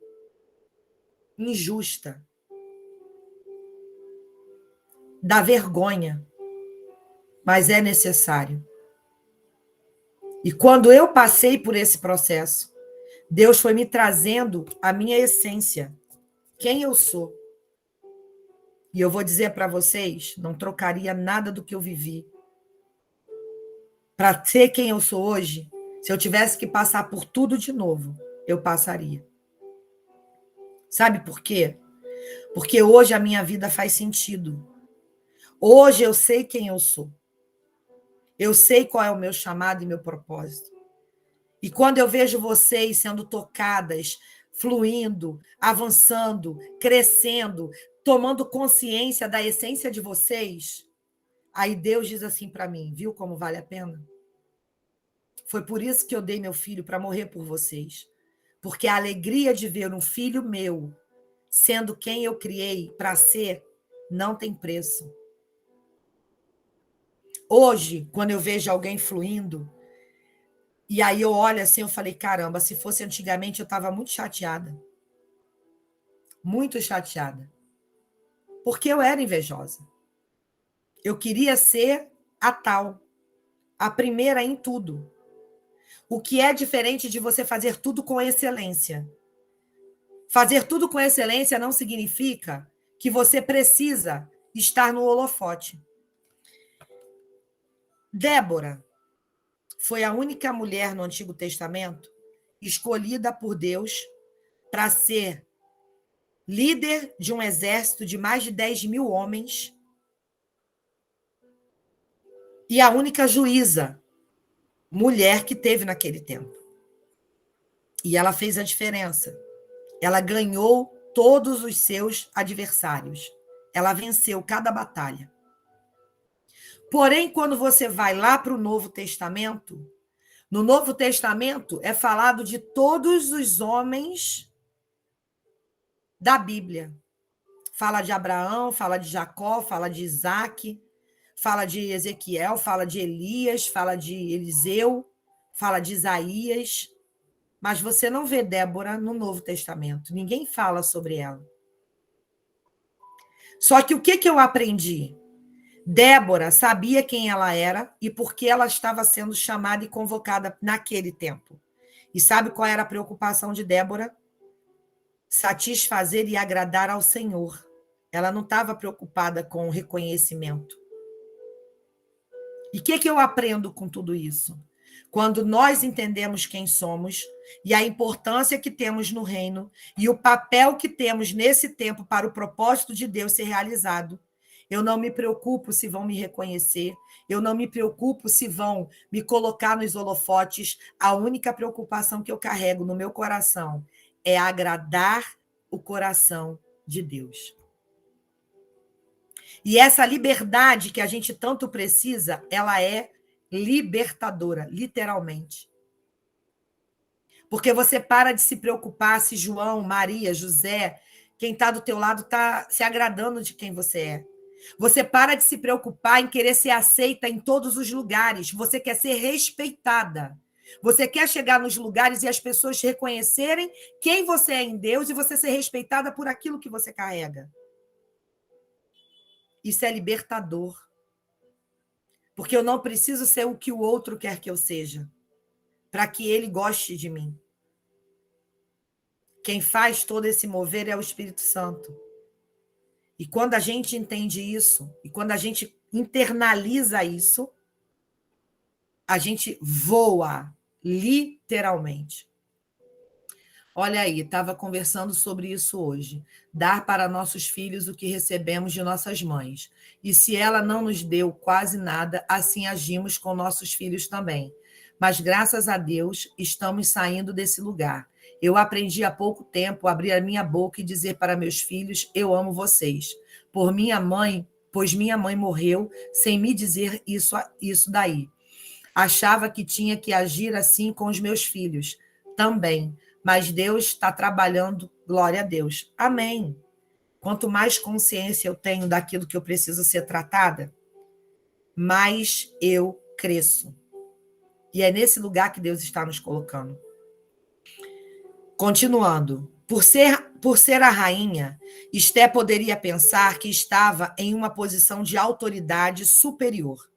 injusta. Dá vergonha, mas é necessário. E quando eu passei por esse processo, Deus foi me trazendo a minha essência, quem eu sou. E eu vou dizer para vocês, não trocaria nada do que eu vivi para ser quem eu sou hoje. Se eu tivesse que passar por tudo de novo, eu passaria. Sabe por quê? Porque hoje a minha vida faz sentido. Hoje eu sei quem eu sou. Eu sei qual é o meu chamado e meu propósito. E quando eu vejo vocês sendo tocadas, fluindo, avançando, crescendo, tomando consciência da essência de vocês, aí Deus diz assim para mim, viu como vale a pena? Foi por isso que eu dei meu filho para morrer por vocês. Porque a alegria de ver um filho meu sendo quem eu criei para ser, não tem preço. Hoje, quando eu vejo alguém fluindo, e aí eu olho assim, eu falei, caramba, se fosse antigamente eu estava muito chateada. Muito chateada. Porque eu era invejosa. Eu queria ser a tal, a primeira em tudo. O que é diferente de você fazer tudo com excelência. Fazer tudo com excelência não significa que você precisa estar no holofote. Débora foi a única mulher no Antigo Testamento escolhida por Deus para ser líder de um exército de mais de 10.000 homens e a única juíza mulher que teve naquele tempo. E ela fez a diferença. Ela ganhou todos os seus adversários. Ela venceu cada batalha. Porém, quando você vai lá para o Novo Testamento, no Novo Testamento é falado de todos os homens da Bíblia. Fala de Abraão, fala de Jacó, fala de Isaac, fala de Ezequiel, fala de Elias, fala de Eliseu, fala de Isaías. Mas você não vê Débora no Novo Testamento. Ninguém fala sobre ela. Só que o que eu aprendi? Débora sabia quem ela era e por que ela estava sendo chamada e convocada naquele tempo. E sabe qual era a preocupação de Débora? Satisfazer e agradar ao Senhor. Ela não estava preocupada com o reconhecimento. E o que eu aprendo com tudo isso? Quando nós entendemos quem somos e a importância que temos no reino e o papel que temos nesse tempo para o propósito de Deus ser realizado, eu não me preocupo se vão me reconhecer, eu não me preocupo se vão me colocar nos holofotes. A única preocupação que eu carrego no meu coração é agradar o coração de Deus. E essa liberdade que a gente tanto precisa, ela é libertadora, literalmente. Porque você para de se preocupar se João, Maria, José, quem está do teu lado está se agradando de quem você é. Você para de se preocupar em querer ser aceita em todos os lugares. Você quer ser respeitada. Você quer chegar nos lugares e as pessoas reconhecerem quem você é em Deus e você ser respeitada por aquilo que você carrega. Isso é libertador. Porque eu não preciso ser o que o outro quer que eu seja, para que ele goste de mim. Quem faz todo esse mover é o Espírito Santo. E quando a gente entende isso, e quando a gente internaliza isso, a gente voa, literalmente. Olha aí, estava conversando sobre isso hoje. Dar para nossos filhos o que recebemos de nossas mães. E se ela não nos deu quase nada, assim agimos com nossos filhos também. Mas, graças a Deus, estamos saindo desse lugar. Eu aprendi há pouco tempo a abrir a minha boca e dizer para meus filhos, eu amo vocês. Pois minha mãe morreu sem me dizer isso daí. Achava que tinha que agir assim com os meus filhos também. Mas Deus está trabalhando, glória a Deus. Amém. Quanto mais consciência eu tenho daquilo que eu preciso ser tratada, mais eu cresço. E é nesse lugar que Deus está nos colocando. Continuando. Por ser a rainha, Esté poderia pensar que estava em uma posição de autoridade superior.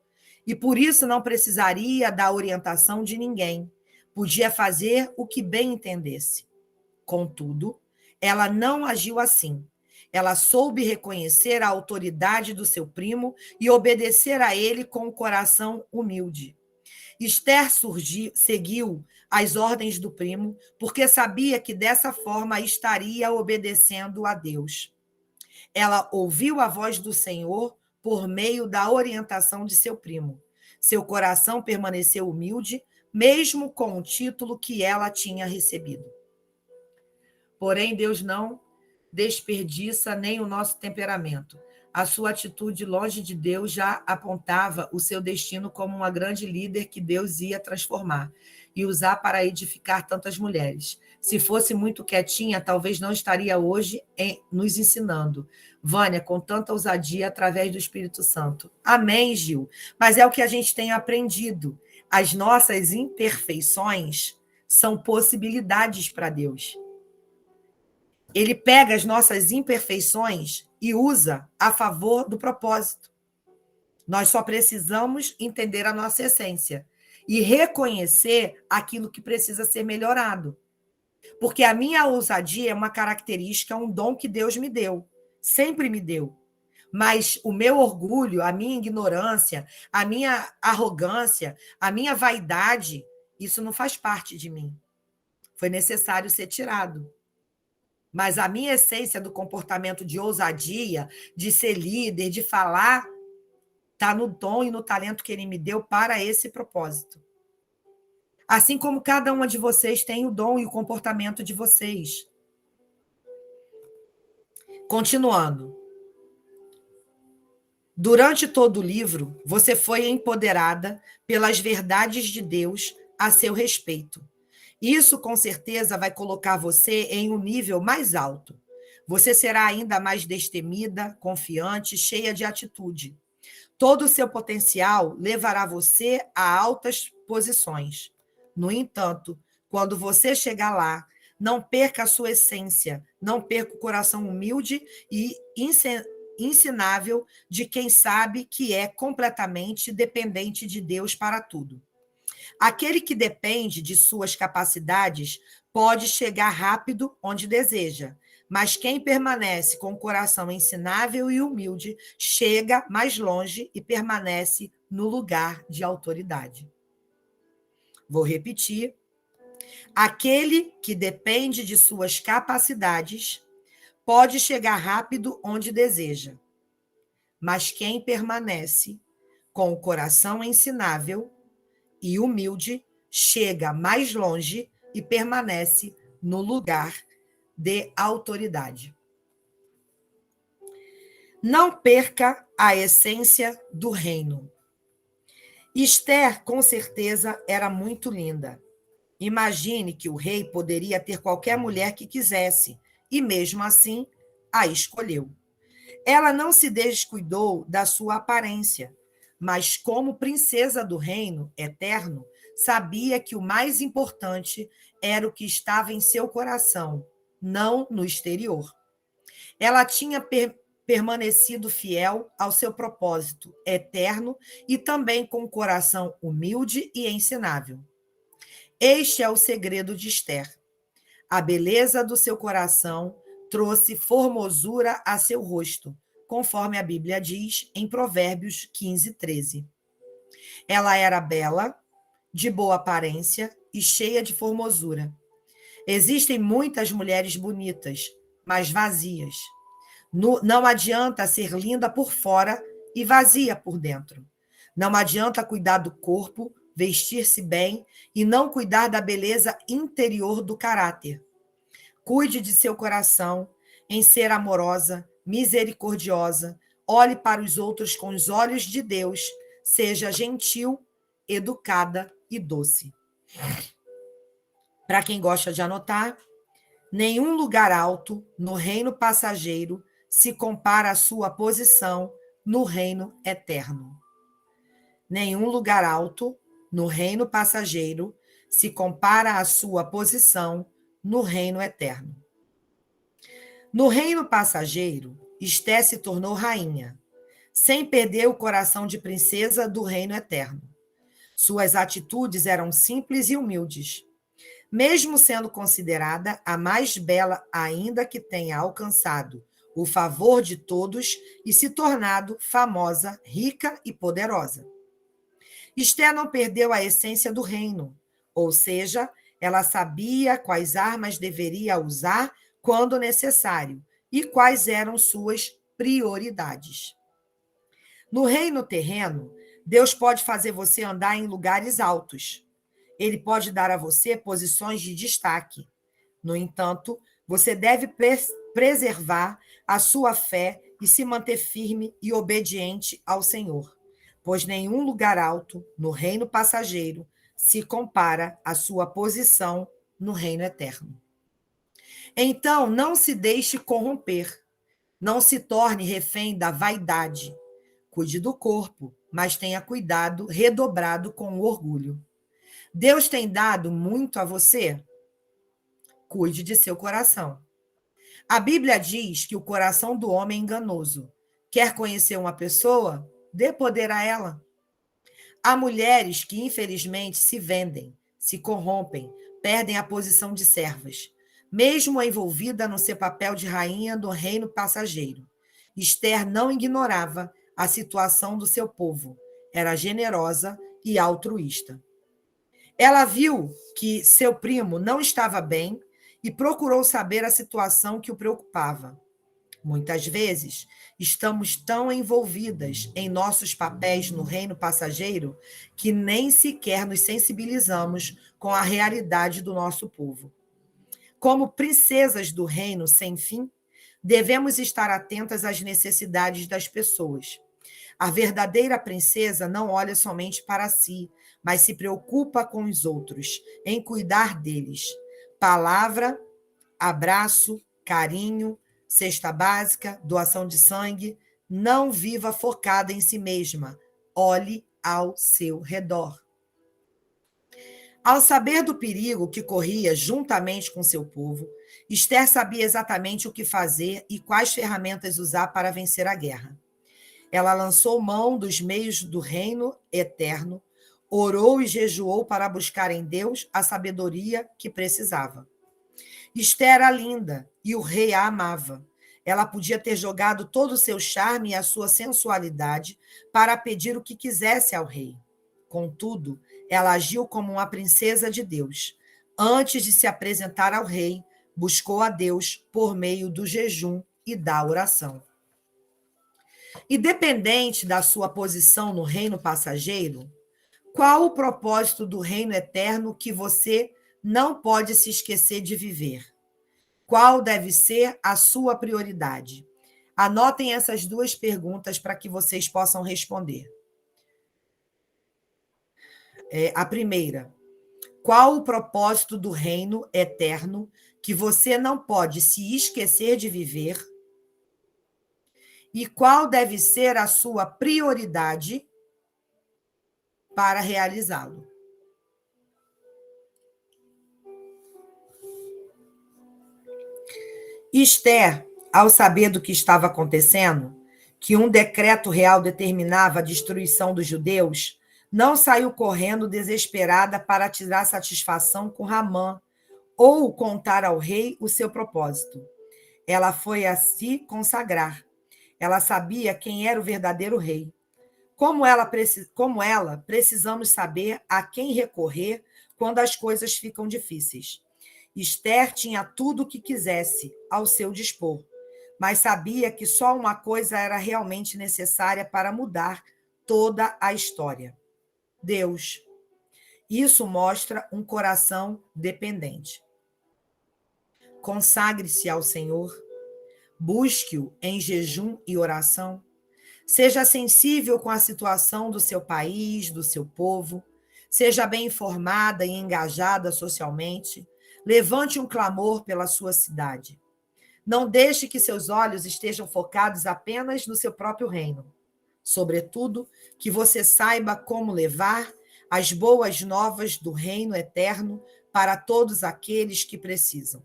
E por isso não precisaria da orientação de ninguém. Podia fazer o que bem entendesse. Contudo, ela não agiu assim. Ela soube reconhecer a autoridade do seu primo e obedecer a ele com o coração humilde. Esther seguiu as ordens do primo, porque sabia que dessa forma estaria obedecendo a Deus. Ela ouviu a voz do Senhor por meio da orientação de seu primo. Seu coração permaneceu humilde, mesmo com o título que ela tinha recebido. Porém, Deus não desperdiça nem o nosso temperamento. A sua atitude longe de Deus já apontava o seu destino como uma grande líder que Deus ia transformar e usar para edificar tantas mulheres. Se fosse muito quietinha, talvez não estaria hoje nos ensinando. Vânia, com tanta ousadia através do Espírito Santo. Amém, Gil. Mas é o que a gente tem aprendido. As nossas imperfeições são possibilidades para Deus. Ele pega as nossas imperfeições e usa a favor do propósito. Nós só precisamos entender a nossa essência e reconhecer aquilo que precisa ser melhorado. Porque a minha ousadia é uma característica, um dom que Deus me deu, sempre me deu. Mas o meu orgulho, a minha ignorância, a minha arrogância, a minha vaidade, isso não faz parte de mim. Foi necessário ser tirado. Mas a minha essência do comportamento de ousadia, de ser líder, de falar, está no dom e no talento que ele me deu para esse propósito. Assim como cada uma de vocês tem o dom e o comportamento de vocês. Continuando. Durante todo o livro, você foi empoderada pelas verdades de Deus a seu respeito. Isso, com certeza, vai colocar você em um nível mais alto. Você será ainda mais destemida, confiante, cheia de atitude. Todo o seu potencial levará você a altas posições. No entanto, quando você chegar lá, não perca a sua essência, não perca o coração humilde e ensinável de quem sabe que é completamente dependente de Deus para tudo. Aquele que depende de suas capacidades pode chegar rápido onde deseja, mas quem permanece com o coração ensinável e humilde chega mais longe e permanece no lugar de autoridade. Vou repetir. Aquele que depende de suas capacidades pode chegar rápido onde deseja, mas quem permanece com o coração ensinável e humilde chega mais longe e permanece no lugar de autoridade. Não perca a essência do reino. Esther, com certeza, era muito linda. Imagine que o rei poderia ter qualquer mulher que quisesse, e mesmo assim a escolheu. Ela não se descuidou da sua aparência, mas como princesa do reino eterno, sabia que o mais importante era o que estava em seu coração, não no exterior. Ela tinha permanecido fiel ao seu propósito eterno e também com um coração humilde e ensinável. Este é o segredo de Esther. A beleza do seu coração trouxe formosura a seu rosto, conforme a Bíblia diz em Provérbios 15, 13. Ela era bela, de boa aparência e cheia de formosura. Existem muitas mulheres bonitas, mas vazias. Não adianta ser linda por fora e vazia por dentro. Não adianta cuidar do corpo, vestir-se bem e não cuidar da beleza interior do caráter. Cuide de seu coração em ser amorosa, misericordiosa, olhe para os outros com os olhos de Deus, seja gentil, educada e doce. Para quem gosta de anotar, nenhum lugar alto no reino passageiro se compara à sua posição no reino eterno. Nenhum lugar alto no reino passageiro se compara à sua posição no reino eterno. No reino passageiro, Esté se tornou rainha, sem perder o coração de princesa do reino eterno. Suas atitudes eram simples e humildes. Mesmo sendo considerada a mais bela, ainda que tenha alcançado o favor de todos e se tornado famosa, rica e poderosa. Esté não perdeu a essência do reino, ou seja, ela sabia quais armas deveria usar quando necessário e quais eram suas prioridades. No reino terreno, Deus pode fazer você andar em lugares altos. Ele pode dar a você posições de destaque. No entanto, você deve preservar a sua fé e se manter firme e obediente ao Senhor, pois nenhum lugar alto no reino passageiro se compara à sua posição no reino eterno. Então, não se deixe corromper, não se torne refém da vaidade. Cuide do corpo, mas tenha cuidado redobrado com o orgulho. Deus tem dado muito a você? Cuide de seu coração. A Bíblia diz que o coração do homem é enganoso. Quer conhecer uma pessoa? Dê poder a ela. Há mulheres que, infelizmente, se vendem, se corrompem, perdem a posição de servas, mesmo envolvida no seu papel de rainha do reino passageiro. Esther não ignorava a situação do seu povo, era generosa e altruísta. Ela viu que seu primo não estava bem e procurou saber a situação que o preocupava. Muitas vezes, estamos tão envolvidas em nossos papéis no reino passageiro que nem sequer nos sensibilizamos com a realidade do nosso povo. Como princesas do reino sem fim, devemos estar atentas às necessidades das pessoas. A verdadeira princesa não olha somente para si, mas se preocupa com os outros, em cuidar deles. Palavra, abraço, carinho, cesta básica, doação de sangue. Não viva focada em si mesma. Olhe ao seu redor. Ao saber do perigo que corria juntamente com seu povo, Esther sabia exatamente o que fazer e quais ferramentas usar para vencer a guerra. Ela lançou mão dos meios do reino eterno, orou e jejuou para buscar em Deus a sabedoria que precisava. Esther era linda e o rei a amava. Ela podia ter jogado todo o seu charme e a sua sensualidade para pedir o que quisesse ao rei. Contudo, Ela agiu como uma princesa de Deus. Antes de se apresentar ao rei, buscou a Deus por meio do jejum e da oração. Independente da sua posição no reino passageiro, qual o propósito do reino eterno que você não pode se esquecer de viver? Qual deve ser a sua prioridade? Anotem essas duas perguntas para que vocês possam responder. A primeira: qual o propósito do reino eterno que você não pode se esquecer de viver? E qual deve ser a sua prioridade para realizá-lo? Esther, ao saber do que estava acontecendo, que um decreto real determinava a destruição dos judeus, não saiu correndo desesperada para tirar satisfação com Ramã ou contar ao rei o seu propósito. Ela foi a se consagrar. Ela sabia quem era o verdadeiro rei. Como ela, precisamos saber a quem recorrer quando as coisas ficam difíceis. Esther tinha tudo o que quisesse ao seu dispor, mas sabia que só uma coisa era realmente necessária para mudar toda a história: Deus. Isso mostra um coração dependente. Consagre-se ao Senhor, busque-o em jejum e oração. Seja sensível com a situação do seu país, do seu povo. Seja bem informada e engajada socialmente. Levante um clamor pela sua cidade. Não deixe que seus olhos estejam focados apenas no seu próprio reino. Sobretudo, que você saiba como levar as boas novas do reino eterno para todos aqueles que precisam.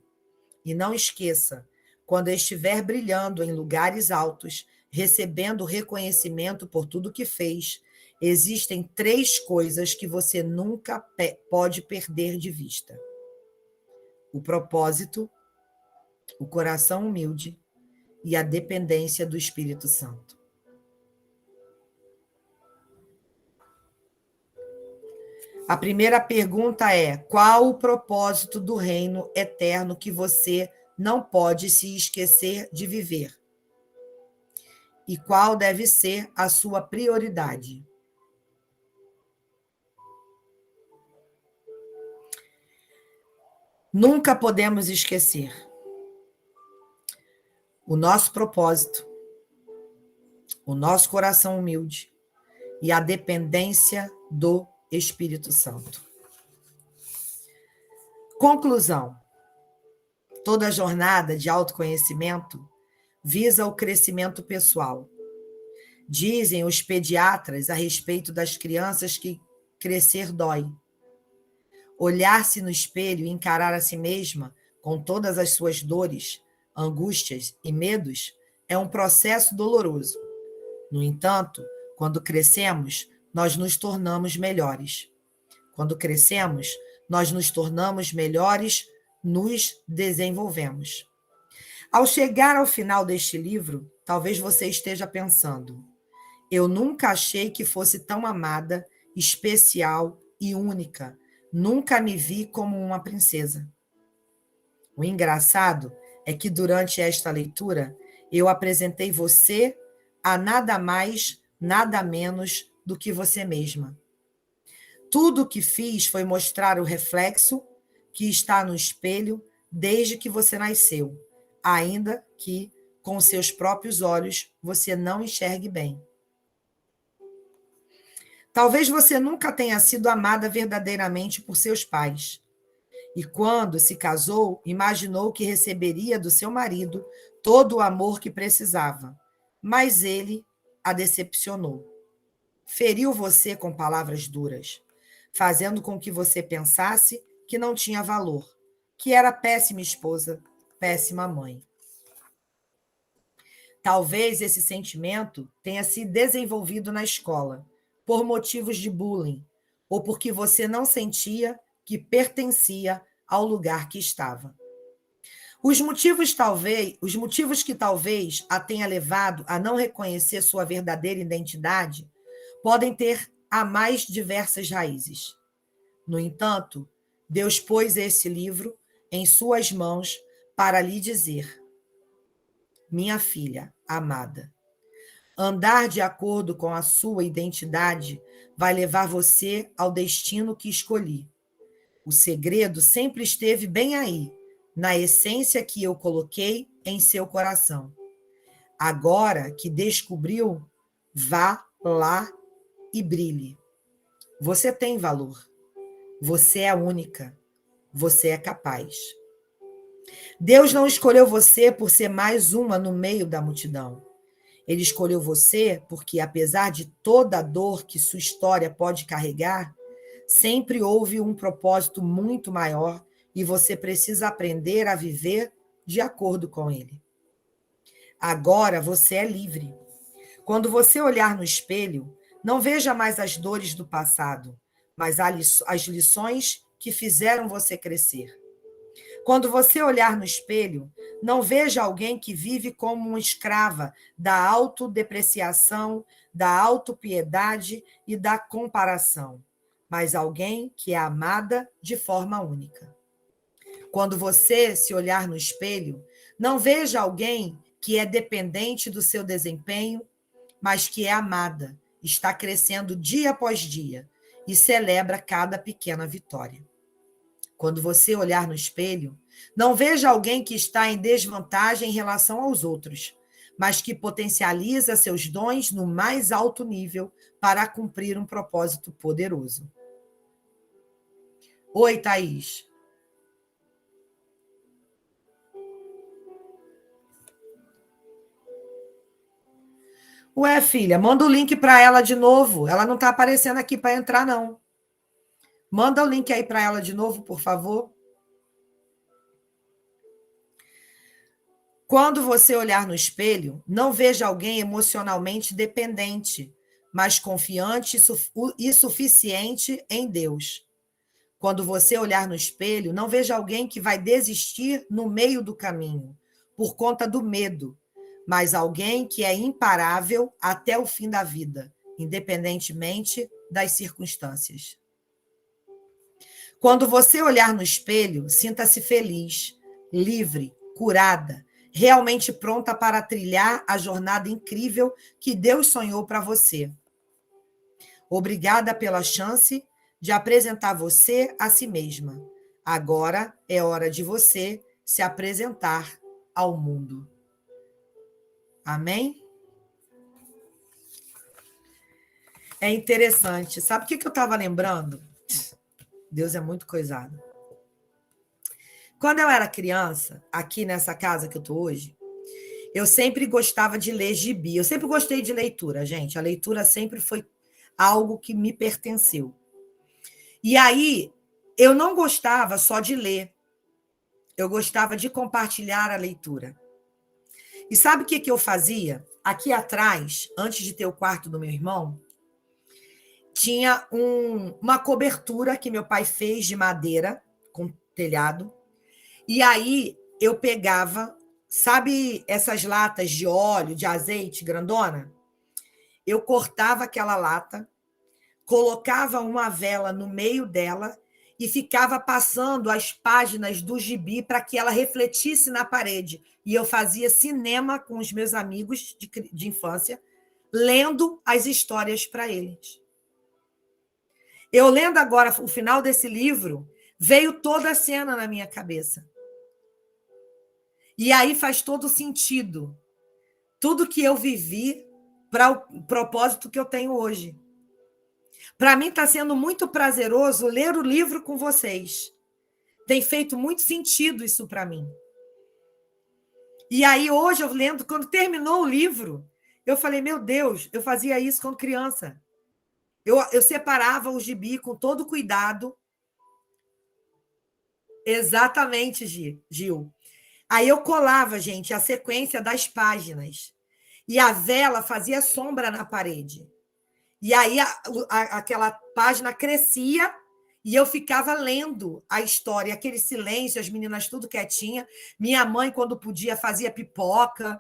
E não esqueça, quando estiver brilhando em lugares altos, recebendo reconhecimento por tudo que fez, existem 3 coisas que você nunca pode perder de vista: o propósito, o coração humilde e a dependência do Espírito Santo. A primeira pergunta é: qual o propósito do reino eterno que você não pode se esquecer de viver? E qual deve ser a sua prioridade? Nunca podemos esquecer o nosso propósito, o nosso coração humilde e a dependência do Espírito Santo. Conclusão: toda jornada de autoconhecimento visa o crescimento pessoal. Dizem os pediatras a respeito das crianças que crescer dói. Olhar-se no espelho e encarar a si mesma com todas as suas dores, angústias e medos é um processo doloroso. No entanto, quando crescemos, nós nos tornamos melhores. Quando crescemos, nós nos tornamos melhores, nos desenvolvemos. Ao chegar ao final deste livro, talvez você esteja pensando: eu nunca achei que fosse tão amada, especial e única. Nunca me vi como uma princesa. O engraçado é que durante esta leitura, eu apresentei você a nada mais, nada menos do que você mesma. Tudo o que fiz foi mostrar o reflexo que está no espelho desde que você nasceu, ainda que com seus próprios olhos você não enxergue bem. Talvez você nunca tenha sido amada verdadeiramente por seus pais. E quando se casou, imaginou que receberia do seu marido todo o amor que precisava, mas ele a decepcionou. Feriu você com palavras duras, fazendo com que você pensasse que não tinha valor, que era péssima esposa, péssima mãe. Talvez esse sentimento tenha se desenvolvido na escola, por motivos de bullying, ou porque você não sentia que pertencia ao lugar que estava. Os motivos que talvez a tenha levado a não reconhecer sua verdadeira identidade podem ter a mais diversas raízes. No entanto, Deus pôs esse livro em suas mãos para lhe dizer: minha filha amada, andar de acordo com a sua identidade vai levar você ao destino que escolhi. O segredo sempre esteve bem aí, na essência que eu coloquei em seu coração. Agora que descobriu, vá lá e brilhe. Você tem valor. Você é única. Você é capaz. Deus não escolheu você por ser mais uma no meio da multidão. Ele escolheu você porque, apesar de toda a dor que sua história pode carregar, sempre houve um propósito muito maior e você precisa aprender a viver de acordo com ele. Agora você é livre. Quando você olhar no espelho, não veja mais as dores do passado, mas as lições que fizeram você crescer. Quando você olhar no espelho, não veja alguém que vive como uma escrava da autodepreciação, da autopiedade e da comparação, mas alguém que é amada de forma única. Quando você se olhar no espelho, não veja alguém que é dependente do seu desempenho, mas que é amada, está crescendo dia após dia e celebra cada pequena vitória. Quando você olhar no espelho, não veja alguém que está em desvantagem em relação aos outros, mas que potencializa seus dons no mais alto nível para cumprir um propósito poderoso. Oi, Thaís. Ué, filha, manda o link para ela de novo. Ela não está aparecendo aqui para entrar, não. Manda o link aí para ela de novo, por favor. Quando você olhar no espelho, não veja alguém emocionalmente dependente, mas confiante e suficiente em Deus. Quando você olhar no espelho, não veja alguém que vai desistir no meio do caminho, por conta do medo, mas alguém que é imparável até o fim da vida, independentemente das circunstâncias. Quando você olhar no espelho, sinta-se feliz, livre, curada, realmente pronta para trilhar a jornada incrível que Deus sonhou para você. Obrigada pela chance de apresentar você a si mesma. Agora é hora de você se apresentar ao mundo. Amém? É interessante. Sabe o que eu estava lembrando? Deus é muito coisado. Quando eu era criança, aqui nessa casa que eu estou hoje, eu sempre gostava de ler gibi. Eu sempre gostei de leitura, gente. A leitura sempre foi algo que me pertenceu. E aí, eu não gostava só de ler. Eu gostava de compartilhar a leitura. E sabe o que eu fazia? Aqui atrás, antes de ter o quarto do meu irmão, tinha uma cobertura que meu pai fez de madeira, com telhado. E aí eu pegava, sabe essas latas de óleo, de azeite grandona? Eu cortava aquela lata, colocava uma vela no meio dela e ficava passando as páginas do gibi para que ela refletisse na parede. E eu fazia cinema com os meus amigos de infância, lendo as histórias para eles. Eu lendo agora o final desse livro, veio toda a cena na minha cabeça. E aí faz todo sentido. Tudo que eu vivi para o propósito que eu tenho hoje. Para mim está sendo muito prazeroso ler o livro com vocês. Tem feito muito sentido isso para mim. E aí hoje eu lendo, quando terminou o livro, eu falei, meu Deus, eu fazia isso quando criança. Eu separava o gibi com todo cuidado. Exatamente, Gil. Aí eu colava, gente, a sequência das páginas. E a vela fazia sombra na parede. E aí aquela página crescia e eu ficava lendo a história, aquele silêncio, as meninas tudo quietinha. Minha mãe, quando podia, fazia pipoca.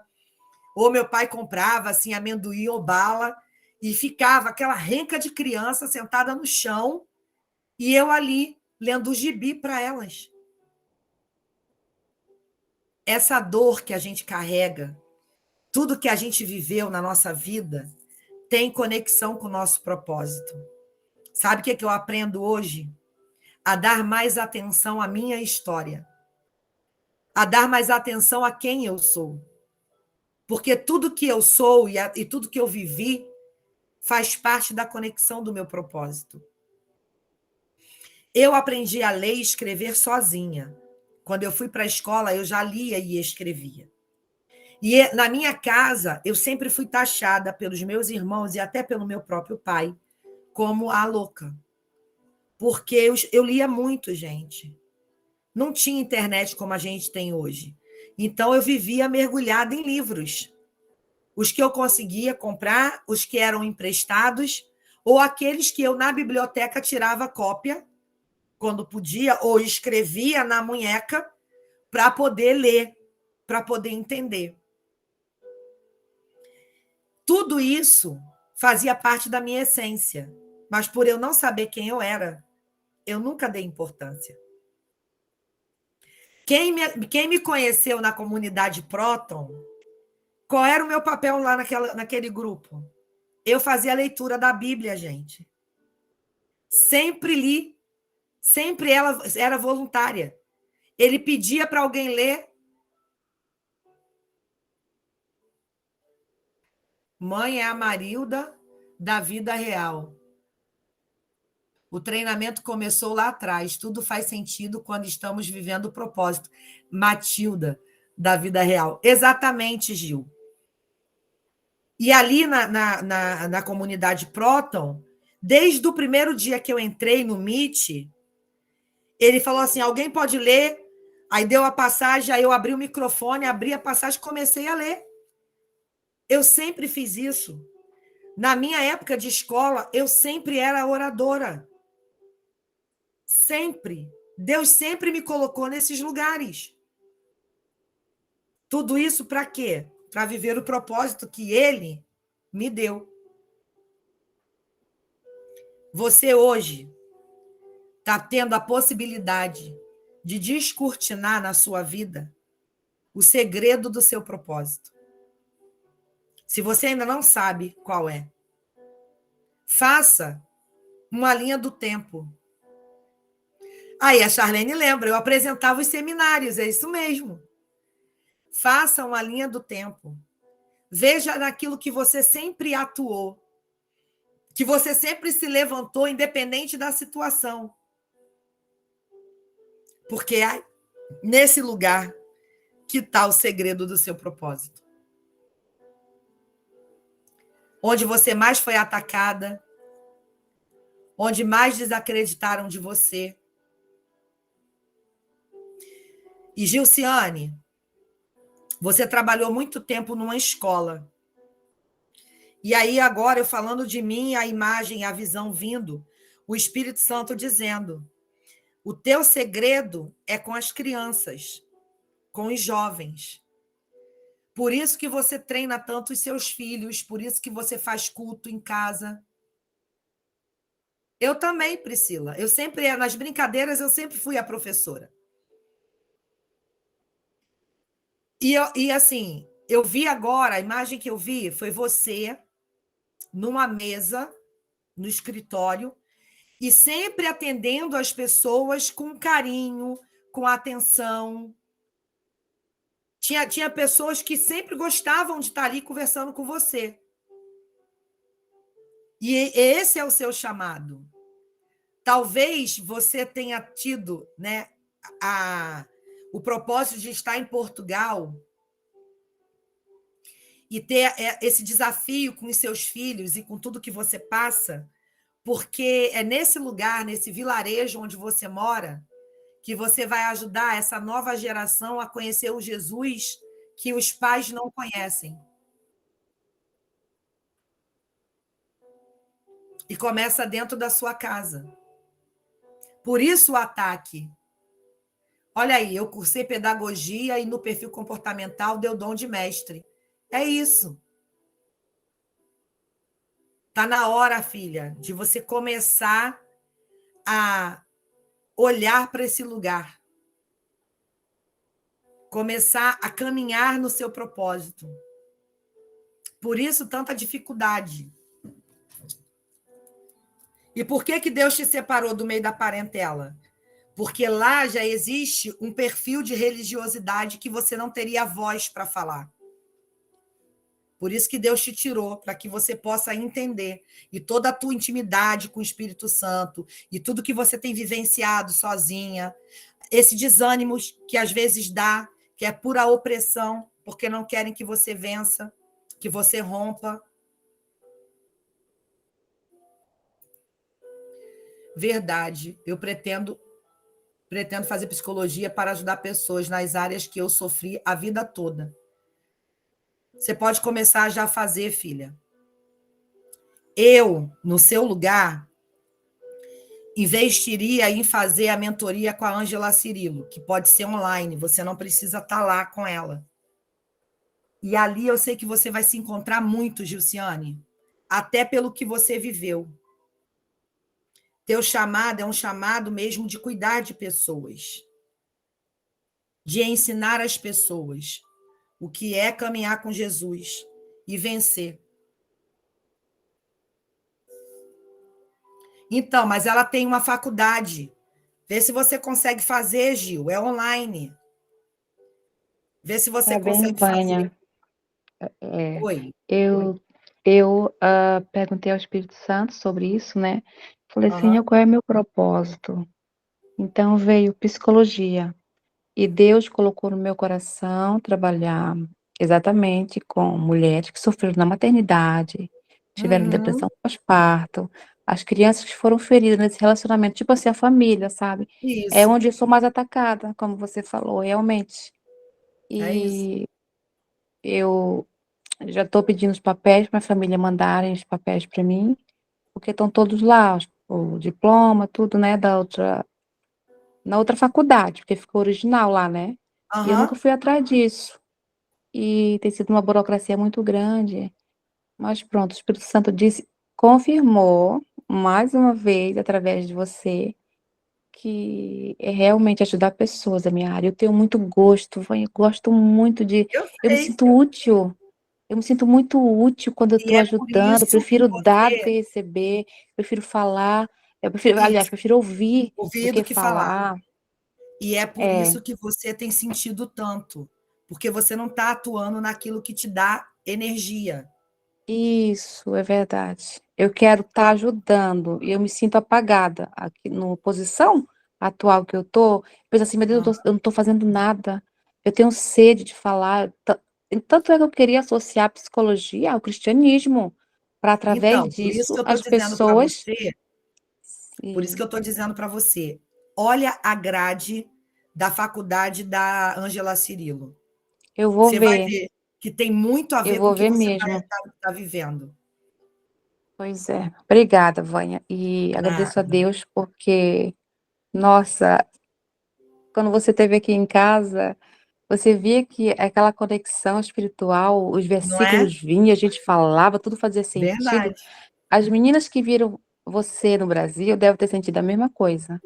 Ou meu pai comprava assim, amendoim ou bala. E ficava aquela renca de criança sentada no chão, E eu ali, lendo o gibi para elas. Essa dor que a gente carrega, tudo que a gente viveu na nossa vida, tem conexão com o nosso propósito. Sabe o que eu aprendo hoje? A dar mais atenção à minha história. A dar mais atenção a quem eu sou. Porque tudo que eu sou e tudo que eu vivi faz parte da conexão do meu propósito. Eu aprendi a ler e escrever sozinha. Quando eu fui para a escola, eu já lia e escrevia. E na minha casa, eu sempre fui taxada pelos meus irmãos e até pelo meu próprio pai como a louca. Porque eu lia muito, gente. Não tinha internet como a gente tem hoje. Então, eu vivia mergulhada em livros. Os que eu conseguia comprar, os que eram emprestados, ou aqueles que eu, na biblioteca, tirava cópia, quando podia, ou escrevia na munheca, para poder ler, para poder entender. Tudo isso fazia parte da minha essência, mas por eu não saber quem eu era, eu nunca dei importância. Quem me conheceu na comunidade Próton, qual era o meu papel lá naquele grupo? Eu fazia a leitura da Bíblia, gente. Sempre li, sempre ela era voluntária. Ele pedia para alguém ler. Mãe é a Marilda da vida real. O treinamento começou lá atrás. Tudo faz sentido quando estamos vivendo o propósito. Matilda, da vida real. Exatamente, Gil. E ali na comunidade Próton, desde o primeiro dia que eu entrei no Meet, ele falou assim, alguém pode ler? Aí deu a passagem, aí eu abri o microfone, abri a passagem e comecei a ler. Eu sempre fiz isso. Na minha época de escola, eu sempre era oradora. Sempre. Deus sempre me colocou nesses lugares. Tudo isso para quê? Para viver o propósito que Ele me deu. Você hoje está tendo a possibilidade de descortinar na sua vida o segredo do seu propósito. Se você ainda não sabe qual é, faça uma linha do tempo. Aí a Charlene lembra, eu apresentava os seminários, é isso mesmo. Faça uma linha do tempo. Veja naquilo que você sempre atuou, que você sempre se levantou, independente da situação. Porque é nesse lugar que está o segredo do seu propósito. Onde você mais foi atacada, onde mais desacreditaram de você. E, Gilciane, você trabalhou muito tempo numa escola. E aí, agora, eu falando de mim, a imagem, a visão vindo, o Espírito Santo dizendo, o teu segredo é com as crianças, com os jovens. Por isso que você treina tanto os seus filhos, por isso que você faz culto em casa. Eu também, Priscila. Eu sempre, nas brincadeiras, eu sempre fui a professora. E assim, eu vi agora, a imagem que eu vi foi você numa mesa, no escritório, e sempre atendendo as pessoas com carinho, com atenção. Tinha pessoas que sempre gostavam de estar ali conversando com você. E esse é o seu chamado. Talvez você tenha tido, né, o propósito de estar em Portugal e ter esse desafio com os seus filhos e com tudo que você passa, porque é nesse lugar, nesse vilarejo onde você mora, que você vai ajudar essa nova geração a conhecer o Jesus que os pais não conhecem. E começa dentro da sua casa. Por isso o ataque. Olha aí, eu cursei pedagogia e no perfil comportamental deu dom de mestre. É isso. Está na hora, filha, de você começar a olhar para esse lugar, começar a caminhar no seu propósito. Por isso, tanta dificuldade. E por que Deus te separou do meio da parentela? Porque lá já existe um perfil de religiosidade que você não teria voz para falar. Por isso que Deus te tirou, para que você possa entender. E toda a tua intimidade com o Espírito Santo, e tudo que você tem vivenciado sozinha, esse desânimo que às vezes dá, que é pura opressão, porque não querem que você vença, que você rompa. Verdade, eu pretendo fazer psicologia para ajudar pessoas nas áreas que eu sofri a vida toda. Você pode começar já a fazer, filha. Eu, no seu lugar, investiria em fazer a mentoria com a Ângela Cirilo, que pode ser online, você não precisa estar lá com ela. E ali eu sei que você vai se encontrar muito, Gilciane, até pelo que você viveu. Teu chamado é um chamado mesmo de cuidar de pessoas, de ensinar as pessoas o que é caminhar com Jesus e vencer. Então, mas ela tem uma faculdade. Vê se você consegue fazer, Gil. É online. Vê se você Tá bem, consegue fazer. Vânia. É, Oi. eu perguntei ao Espírito Santo sobre isso, né? Falei, Aham. Senhor, qual é meu propósito? Então veio psicologia. E Deus colocou no meu coração trabalhar exatamente com mulheres que sofreram na maternidade, tiveram Uhum. depressão pós-parto, as crianças que foram feridas nesse relacionamento, tipo assim, a família, sabe? É Isso. onde eu sou mais atacada, como você falou, realmente. É isso. E eu já estou pedindo os papéis para a família mandarem os papéis para mim, porque estão todos lá, o diploma, tudo, né, na outra faculdade, porque ficou original lá, né? E eu nunca Aham. fui atrás disso. E tem sido uma burocracia muito grande. Mas pronto, o Espírito Santo disse, confirmou mais uma vez, através de você, que é realmente ajudar pessoas da minha área. Eu tenho muito gosto, eu gosto muito de. Eu Eu me sei. sinto útil. Eu me sinto muito útil quando eu E estou é por ajudando. Eu isso que prefiro dar do que você... receber. Prefiro falar. Eu prefiro, aliás, Isso. prefiro ouvir do Ouvir do que que falar. falar. E é por É, isso que você tem sentido tanto. Porque você não está atuando naquilo que te dá energia. isso é verdade. Eu quero estar ajudando e eu me sinto apagada aqui na posição atual que eu tô. Penso assim, meu Deus, eu não estou fazendo nada. Eu tenho sede de falar. Tanto é que eu queria associar a psicologia ao cristianismo, para através Então, por isso que disso eu estou as dizendo para pessoas. você, por isso que Sim, eu estou dizendo para você, olha a grade da faculdade da Ângela Cirilo. Você vai ver que tem muito a eu ver com vou o que ver você mesmo. está vivendo. Pois é. Obrigada, Vânia. E agradeço a Nada, Deus porque, nossa, quando você esteve aqui em casa, você via que aquela conexão espiritual, os não é? versículos vinham, a gente falava, tudo fazia sentido. Verdade. As meninas que viram você no Brasil devem ter sentido a mesma coisa.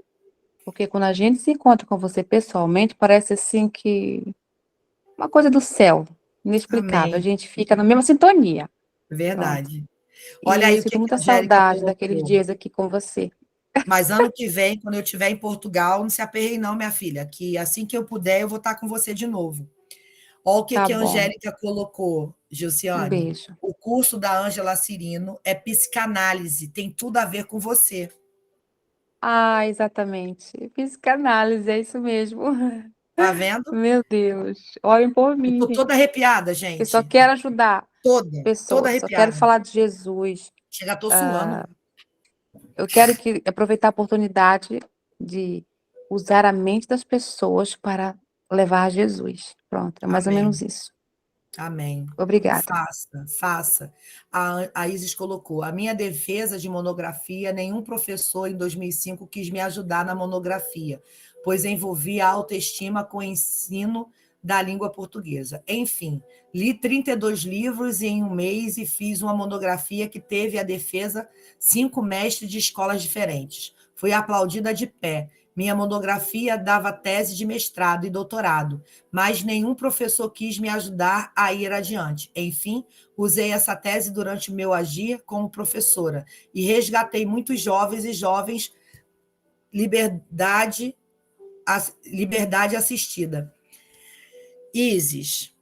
Porque quando a gente se encontra com você pessoalmente, parece assim que uma coisa do céu, inexplicável. A Amém. gente fica na mesma sintonia. Pronto. Verdade. Olha E eu aí o sinto que muita a Angélica saudade daqueles colocou. dias aqui com você. Mas ano que vem, quando eu estiver em Portugal, não se aperrei não, minha filha, que assim que eu puder, eu vou estar com você de novo. Olha o Tá que a bom. Angélica colocou, Um Gilciane. beijo. O curso da Ângela Cirino é psicanálise, tem tudo a ver com você. Ah, exatamente. Psicanálise, é isso mesmo. Tá vendo? Meu Deus. Orem por Eu mim, tô toda arrepiada, que eu só gente. quero ajudar Toda pessoas, só quero arrepiada. falar de Jesus. Chega, tô suando. Eu quero aproveitar a oportunidade de usar a mente das pessoas para levar a Jesus. Pronto, é mais ou menos Amém. isso. Amém. E Obrigada. faça, faça. A Isis colocou: a minha defesa de monografia, nenhum professor em 2005 quis me ajudar na monografia, pois envolvia a autoestima com o ensino da língua portuguesa. Enfim, li 32 livros em um mês e fiz uma monografia que teve a defesa 5 mestres de escolas diferentes. Fui aplaudida de pé. Minha monografia dava tese de mestrado e doutorado, mas nenhum professor quis me ajudar a ir adiante. Enfim, usei essa tese durante o meu agir como professora e resgatei muitos jovens e jovens liberdade assistida. Isis,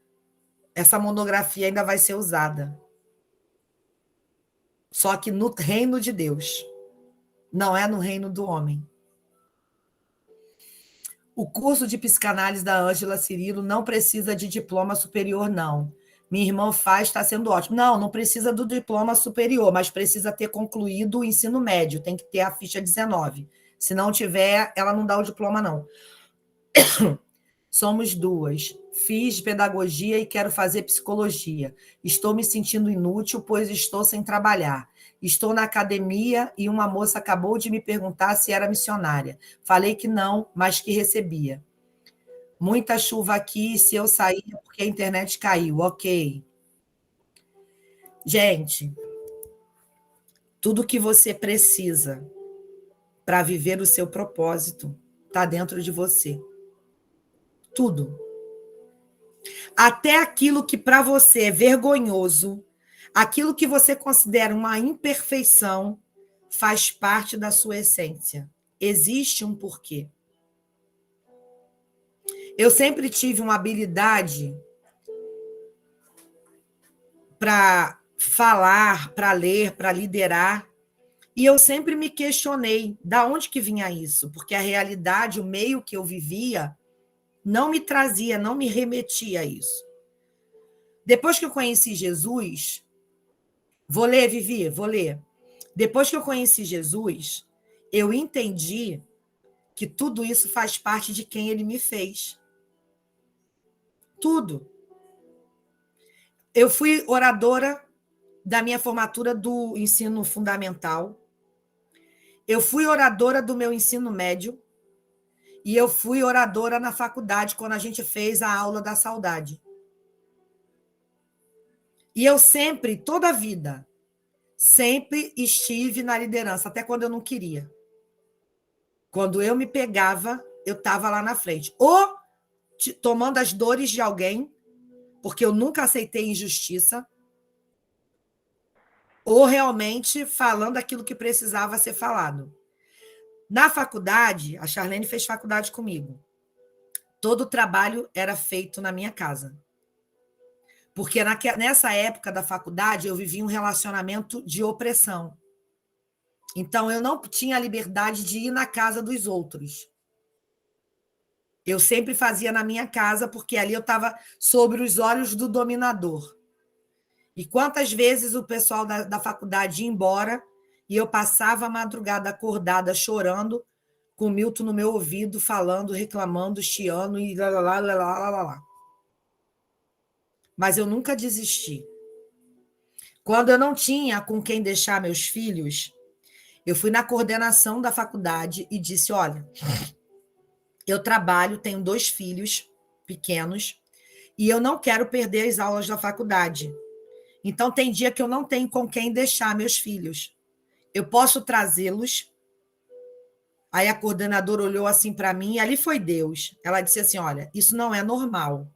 essa monografia ainda vai ser usada. Só que no reino de Deus, não é no reino do homem. O curso de psicanálise da Ângela Cirilo não precisa de diploma superior, não. Minha irmã faz, está sendo ótimo. Não precisa do diploma superior, mas precisa ter concluído o ensino médio, tem que ter a ficha 19. Se não tiver, ela não dá o diploma, não. Somos duas. Fiz pedagogia e quero fazer psicologia. Estou me sentindo inútil, pois estou sem trabalhar. Estou na academia e uma moça acabou de me perguntar se era missionária. Falei que não, mas que recebia. Muita chuva aqui, se eu sair é porque a internet caiu. Ok. Gente, tudo que você precisa para viver o seu propósito está dentro de você. Tudo. Até aquilo que para você é vergonhoso, aquilo que você considera uma imperfeição, faz parte da sua essência. Existe um porquê. Eu sempre tive uma habilidade para falar, para ler, para liderar, e eu sempre me questionei da onde que vinha isso, porque a realidade, o meio que eu vivia, não me trazia, não me remetia a isso. Depois que eu conheci Jesus, vou ler, Vivi, vou ler. Depois que eu conheci Jesus, eu entendi que tudo isso faz parte de quem ele me fez. Tudo. Eu fui oradora da minha formatura do ensino fundamental. Eu fui oradora do meu ensino médio. E eu fui oradora na faculdade, quando a gente fez a aula da saudade. E eu sempre, toda a vida, sempre estive na liderança, até quando eu não queria. Quando eu me pegava, eu estava lá na frente. Ou tomando as dores de alguém, porque eu nunca aceitei injustiça, ou realmente falando aquilo que precisava ser falado. Na faculdade, a Charlene fez faculdade comigo. Todo o trabalho era feito na minha casa. Porque nessa época da faculdade, eu vivia um relacionamento de opressão. Então, eu não tinha a liberdade de ir na casa dos outros. Eu sempre fazia na minha casa, porque ali eu estava sobre os olhos do dominador. E quantas vezes o pessoal da faculdade ia embora e eu passava a madrugada acordada, chorando, com o Milton no meu ouvido, falando, reclamando, chiando e lá. Mas eu nunca desisti. Quando eu não tinha com quem deixar meus filhos, eu fui na coordenação da faculdade e disse, olha, eu trabalho, tenho 2 filhos pequenos e eu não quero perder as aulas da faculdade. Então, tem dia que eu não tenho com quem deixar meus filhos. Eu posso trazê-los. Aí a coordenadora olhou assim para mim, e ali foi Deus. Ela disse assim, olha, isso não é normal.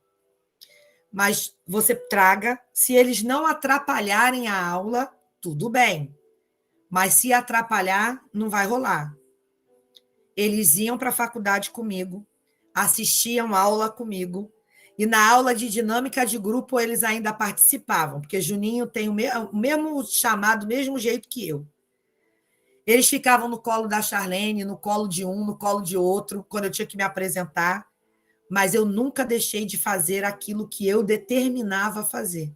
Mas você traga, se eles não atrapalharem a aula, tudo bem. Mas se atrapalhar, não vai rolar. Eles iam para a faculdade comigo, assistiam aula comigo, e na aula de dinâmica de grupo eles ainda participavam, porque Juninho tem o mesmo chamado, o mesmo jeito que eu. Eles ficavam no colo da Charlene, no colo de um, no colo de outro, quando eu tinha que me apresentar, mas eu nunca deixei de fazer aquilo que eu determinava fazer,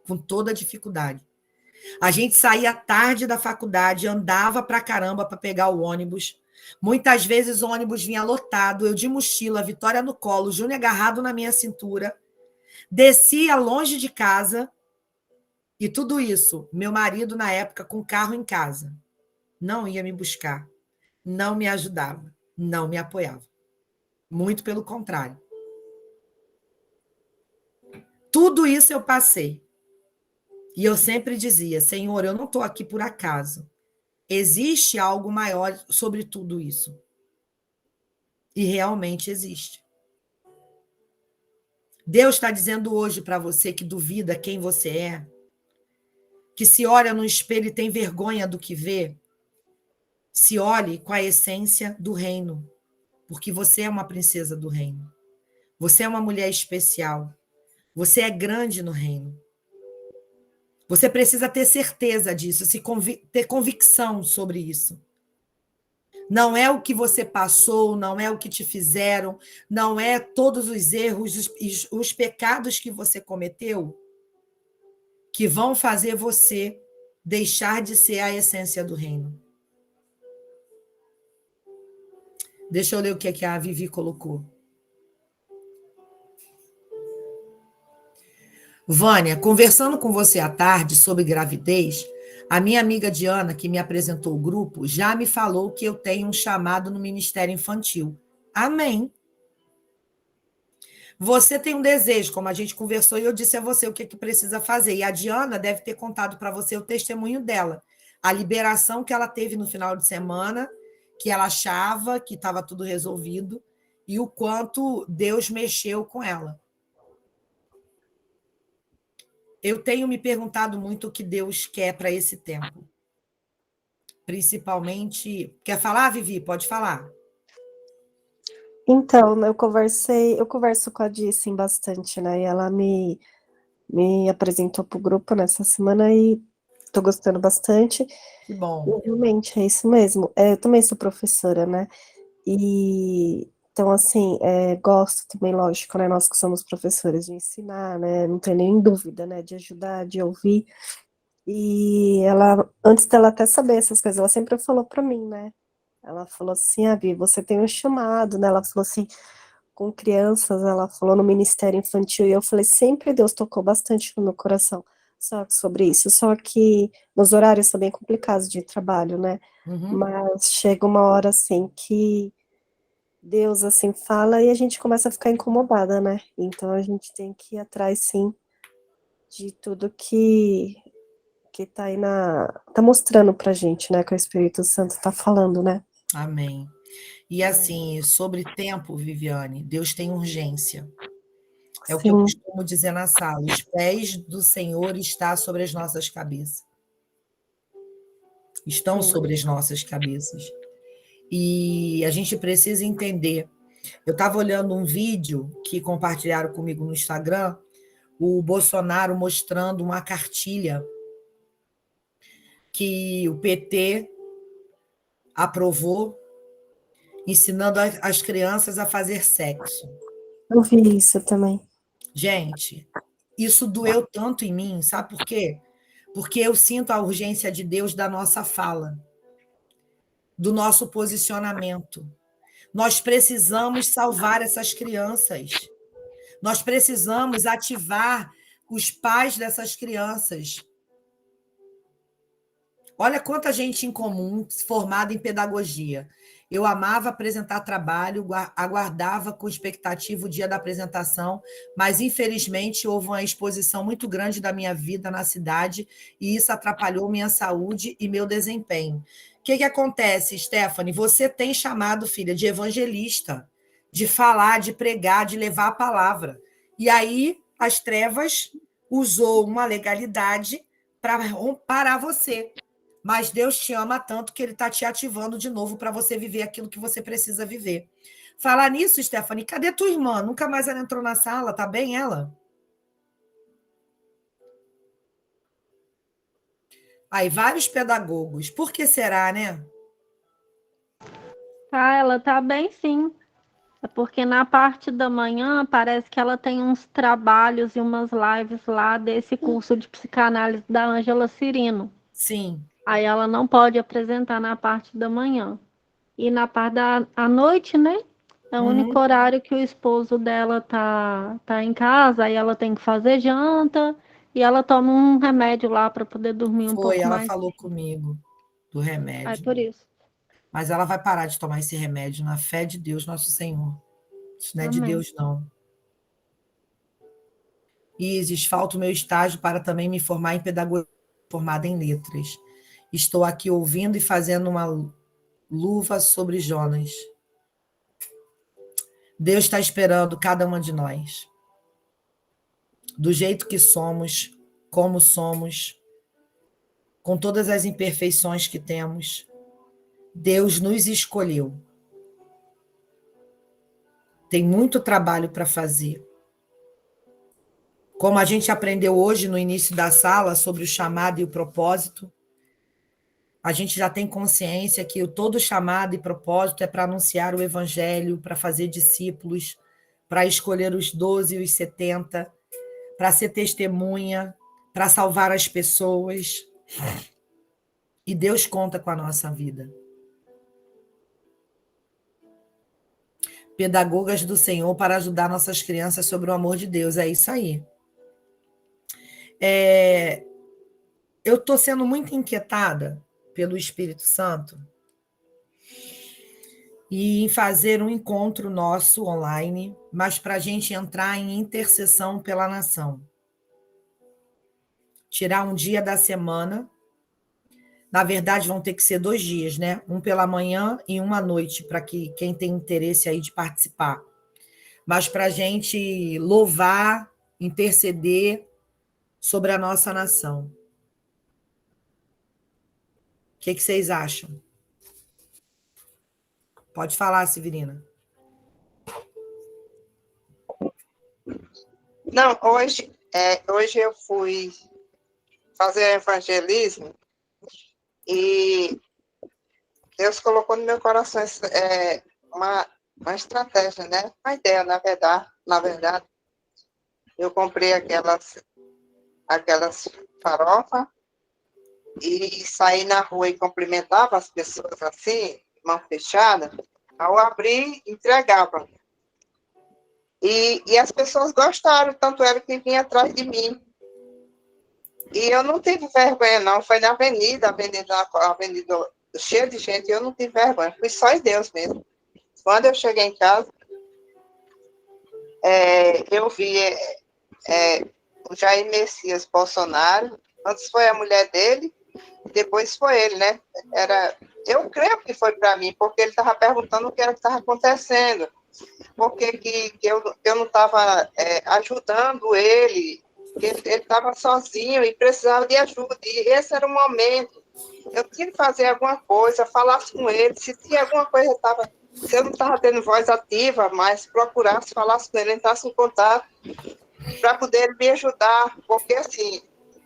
com toda a dificuldade. A gente saía tarde da faculdade, andava pra caramba para pegar o ônibus. Muitas vezes o ônibus vinha lotado, eu de mochila, Vitória no colo, Júnior agarrado na minha cintura. Descia longe de casa e tudo isso, meu marido na época com carro em casa. Não ia me buscar, não me ajudava, não me apoiava. Muito pelo contrário. Tudo isso eu passei. E eu sempre dizia, Senhor, eu não estou aqui por acaso. Existe algo maior sobre tudo isso. E realmente existe. Deus está dizendo hoje para você que duvida quem você é, que se olha no espelho e tem vergonha do que vê, se olhe com a essência do reino, porque você é uma princesa do reino. Você é uma mulher especial. Você é grande no reino. Você precisa ter certeza disso, ter convicção sobre isso. Não é o que você passou, não é o que te fizeram, não é todos os erros, os pecados que você cometeu que vão fazer você deixar de ser a essência do reino. Deixa eu ler o que é que a Vivi colocou. Vânia, conversando com você à tarde sobre gravidez, a minha amiga Diana, que me apresentou o grupo, já me falou que eu tenho um chamado no Ministério Infantil. Amém. Você tem um desejo, como a gente conversou, e eu disse a você o que precisa fazer. E a Diana deve ter contado para você o testemunho dela. A liberação que ela teve no final de semana, que ela achava que estava tudo resolvido, e o quanto Deus mexeu com ela. Eu tenho me perguntado muito o que Deus quer para esse tempo. Principalmente... Quer falar, Vivi? Pode falar. Então, eu converso com a Di, sim, bastante, né? E ela me apresentou para o grupo nessa semana e estou gostando bastante. Que bom. E realmente, é isso mesmo. Eu também sou professora, né? E então, assim, gosto também, lógico, né? Nós que somos professores de ensinar, né? Não tem nem dúvida, né? De ajudar, de ouvir. E ela, antes dela até saber essas coisas, ela sempre falou para mim, né? Ela falou assim, Vi, você tem um chamado, né? Ela falou assim, com crianças, ela falou no Ministério Infantil, e eu falei, sempre Deus tocou bastante no meu coração sobre isso, só que nos horários são bem complicados de trabalho, né? Uhum. Mas chega uma hora, assim, que Deus, assim, fala e a gente começa a ficar incomodada, né? Então a gente tem que ir atrás, sim, de tudo que tá aí tá mostrando pra gente, né? Que o Espírito Santo tá falando, né? Amém. E assim, sobre tempo, Viviane, Deus tem urgência. É o que eu Sim, costumo dizer na sala. Os pés do Senhor estão sobre as nossas cabeças. Estão sim. sobre as nossas cabeças. E a gente precisa entender. Eu estava olhando um vídeo que compartilharam comigo no Instagram, o Bolsonaro mostrando uma cartilha que o PT aprovou, ensinando as crianças a fazer sexo. Eu vi isso também. Gente, isso doeu tanto em mim, sabe por quê? Porque eu sinto a urgência de Deus da nossa fala, do nosso posicionamento. Nós precisamos salvar essas crianças. Nós precisamos ativar os pais dessas crianças. Olha quanta gente em comum formada em pedagogia. Eu amava apresentar trabalho, aguardava com expectativa o dia da apresentação, mas infelizmente houve uma exposição muito grande da minha vida na cidade e isso atrapalhou minha saúde e meu desempenho. O que acontece, Stephanie? Você tem chamado, filha, de evangelista, de falar, de pregar, de levar a palavra. E aí as trevas usou uma legalidade para parar você. Mas Deus te ama tanto que Ele está te ativando de novo para você viver aquilo que você precisa viver. Falar nisso, Stephanie, cadê tua irmã? Nunca mais ela entrou na sala, tá bem ela? Aí, vários pedagogos. Por que será, né? Ah, ela tá bem, sim. É porque na parte da manhã parece que ela tem uns trabalhos e umas lives lá desse curso de psicanálise da Ângela Cirino. Sim. Aí ela não pode apresentar na parte da manhã. E na parte à noite, né? É o único horário que o esposo dela tá em casa, aí ela tem que fazer janta e ela toma um remédio lá para poder dormir um Foi, pouco ela mais. falou comigo do É remédio. por isso. Mas ela vai parar de tomar esse remédio na fé de Deus, nosso Senhor. Isso não é de Amém. Deus, não. Isis, falta o meu estágio para também me formar em pedagogia, formada em letras. Estou aqui ouvindo e fazendo uma luva sobre Jonas. Deus está esperando cada uma de nós. Do jeito que somos, como somos, com todas as imperfeições que temos, Deus nos escolheu. Tem muito trabalho para fazer. Como a gente aprendeu hoje no início da sala sobre o chamado e o propósito, a gente já tem consciência que todo chamado e propósito é para anunciar o evangelho, para fazer discípulos, para escolher os 12 e os 70, para ser testemunha, para salvar as pessoas. E Deus conta com a nossa vida. Pedagogas do Senhor para ajudar nossas crianças sobre o amor de Deus. É isso aí. Eu estou sendo muito inquietada pelo Espírito Santo e em fazer um encontro nosso online, mas para a gente entrar em intercessão pela nação. Tirar um dia da semana. Na verdade, vão ter que ser 2 dias, né? Um pela manhã e um à noite, para que quem tem interesse aí de participar. Mas para a gente louvar, interceder sobre a nossa nação. O que vocês acham? Pode falar, Severina. Não, hoje eu fui fazer evangelismo e Deus colocou no meu coração uma estratégia, né? Uma ideia, na verdade. Eu comprei aquelas farofas e saí na rua e cumprimentava as pessoas assim, mão fechada. Ao abrir, entregava. E as pessoas gostaram, tanto era que vinha atrás de mim. E eu não tive vergonha, não. Foi na avenida cheia de gente, e eu não tive vergonha. Fui só em Deus mesmo. Quando eu cheguei em casa, eu vi o Jair Messias Bolsonaro. Antes foi a mulher dele, depois foi ele, né? Eu creio que foi para mim, porque ele estava perguntando o que era que estava acontecendo. Por que eu não estava ajudando ele, que ele estava sozinho e precisava de ajuda. E esse era o momento. Eu tinha que fazer alguma coisa, falasse com ele, se tinha alguma coisa, se eu não estava tendo voz ativa, mas procurasse, falasse com ele, entrasse em contato, para poder me ajudar, porque assim,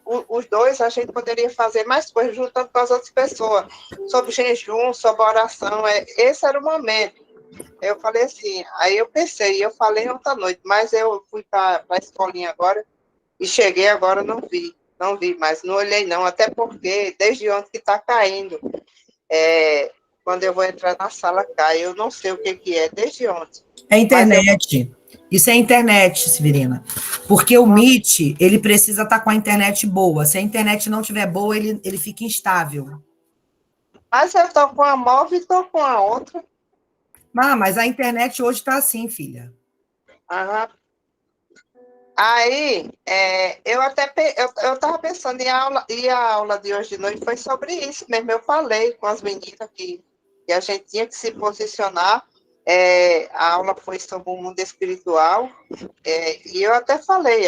os dois a gente poderia fazer mais coisas juntando com as outras pessoas, sobre jejum, sobre oração, esse era o momento. Eu falei assim, aí eu pensei, eu falei ontem à noite, mas eu fui para a escolinha agora e cheguei agora, não vi, mas não olhei não, até porque desde ontem que está caindo, quando eu vou entrar na sala cai, eu não sei o que é, desde ontem. É internet. Isso é internet, Severina. Porque o Meet, ele precisa estar com a internet boa. Se a internet não estiver boa, ele fica instável. Mas eu estou com a móvel e estou com a outra. Mas a internet hoje está assim, filha. Aham. Aí, eu estava pensando em aula, e a aula de hoje de noite foi sobre isso mesmo. Eu falei com as meninas que a gente tinha que se posicionar. A aula foi sobre o mundo espiritual, e eu até falei,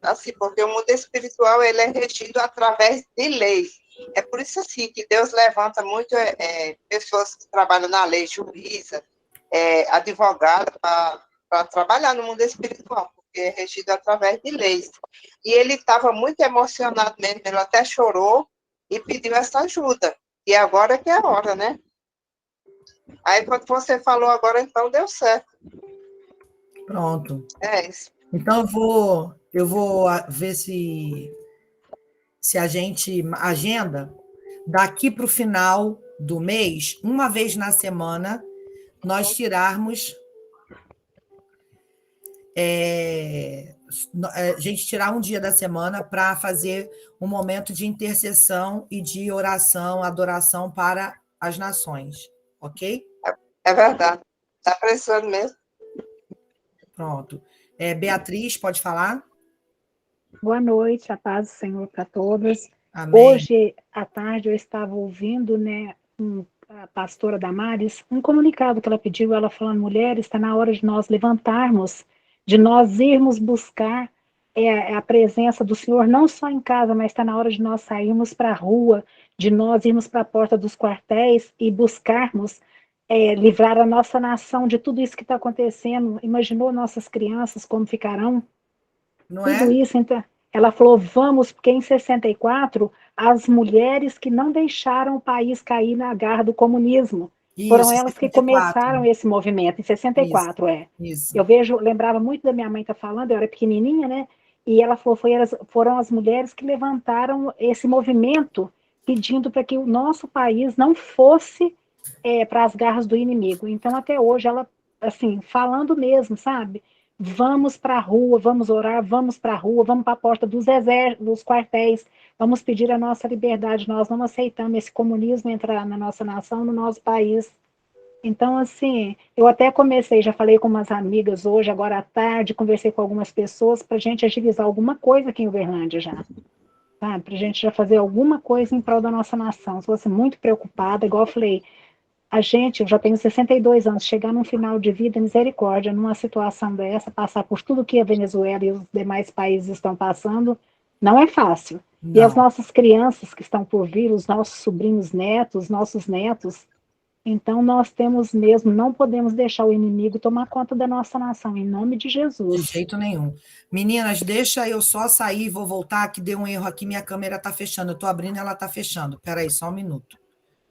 assim, porque o mundo espiritual ele é regido através de leis. É por isso assim que Deus levanta muito pessoas que trabalham na lei, juíza, advogada, para trabalhar no mundo espiritual, porque é regido através de leis. E ele estava muito emocionado mesmo, ele até chorou e pediu essa ajuda. E agora que é a hora, né? Aí, quando você falou agora, então deu certo. Pronto. É isso. Então, eu vou ver se a gente agenda daqui para o final do mês, uma vez na semana, nós tirarmos. A gente tirar um dia da semana para fazer um momento de intercessão e de oração, adoração para as nações, ok? É verdade. Está precisando mesmo. Pronto. Beatriz, pode falar? Boa noite, a paz do Senhor para todas. Amém. Hoje à tarde eu estava ouvindo, né, a pastora Damares, um comunicado que ela pediu, ela falando, mulheres, está na hora de nós levantarmos, de nós irmos buscar a presença do Senhor, não só em casa, mas está na hora de nós sairmos para a rua, de nós irmos para a porta dos quartéis e buscarmos livrar a nossa nação de tudo isso que está acontecendo. Imaginou nossas crianças como ficarão? Não Tudo é? isso, então, ela falou, vamos, porque em 64, as mulheres que não deixaram o país cair na garra do comunismo, foram Isso, elas que 64. começaram esse movimento, em Isso, 64, isso. Eu lembrava muito da minha mãe estar falando, eu era pequenininha, né? E ela falou, foram as mulheres que levantaram esse movimento, pedindo para que o nosso país não fosse para as garras do inimigo. Então, até hoje, ela, assim, falando mesmo, sabe? Vamos para a rua, vamos orar, vamos para a rua, vamos para a porta dos exércitos, dos quartéis, vamos pedir a nossa liberdade. Nós não aceitamos esse comunismo entrar na nossa nação, no nosso país. Então, assim, eu até comecei, já falei com umas amigas hoje, agora à tarde, conversei com algumas pessoas para a gente agilizar alguma coisa aqui em Uberlândia já. Para a gente já fazer alguma coisa em prol da nossa nação. Estou assim, muito preocupada, igual eu falei, eu já tenho 62 anos, chegar num final de vida, misericórdia, numa situação dessa, passar por tudo que a Venezuela e os demais países estão passando, não é fácil. E as Não. nossas crianças que estão por vir, os nossos sobrinhos netos, nossos netos, então nós temos mesmo, não podemos deixar o inimigo tomar conta da nossa nação, em nome de De Jesus. jeito nenhum. Meninas, deixa eu só sair, vou voltar, que deu um erro aqui, minha câmera está fechando. Eu estou abrindo, ela está fechando. Espera aí, só um minuto.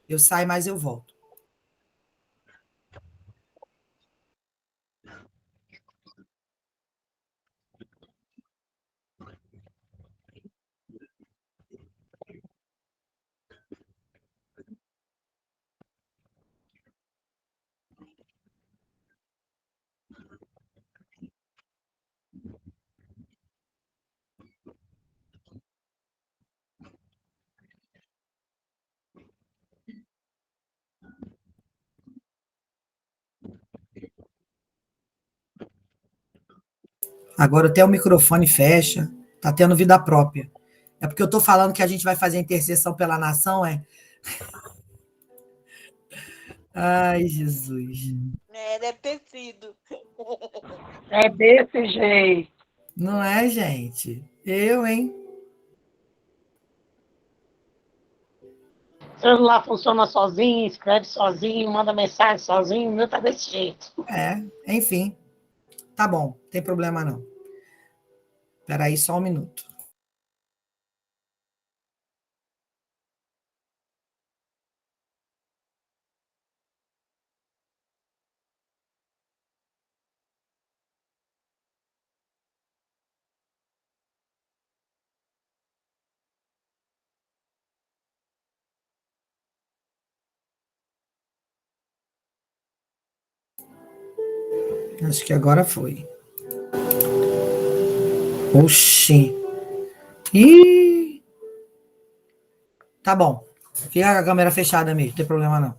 Eu saio, mas eu volto. Agora até o microfone fecha, está tendo vida própria. É porque eu estou falando que a gente vai fazer intercessão pela nação, é? Ai, Jesus. Deve ter sido. É desse jeito. Não é, gente? Eu, hein? O celular funciona sozinho, escreve sozinho, manda mensagem sozinho, o meu tá desse jeito. É, enfim. Tá bom, não tem problema não. Espera aí só um minuto. Acho que agora foi. Oxi. Ih! Tá bom. Fica com a câmera fechada mesmo, não tem problema não.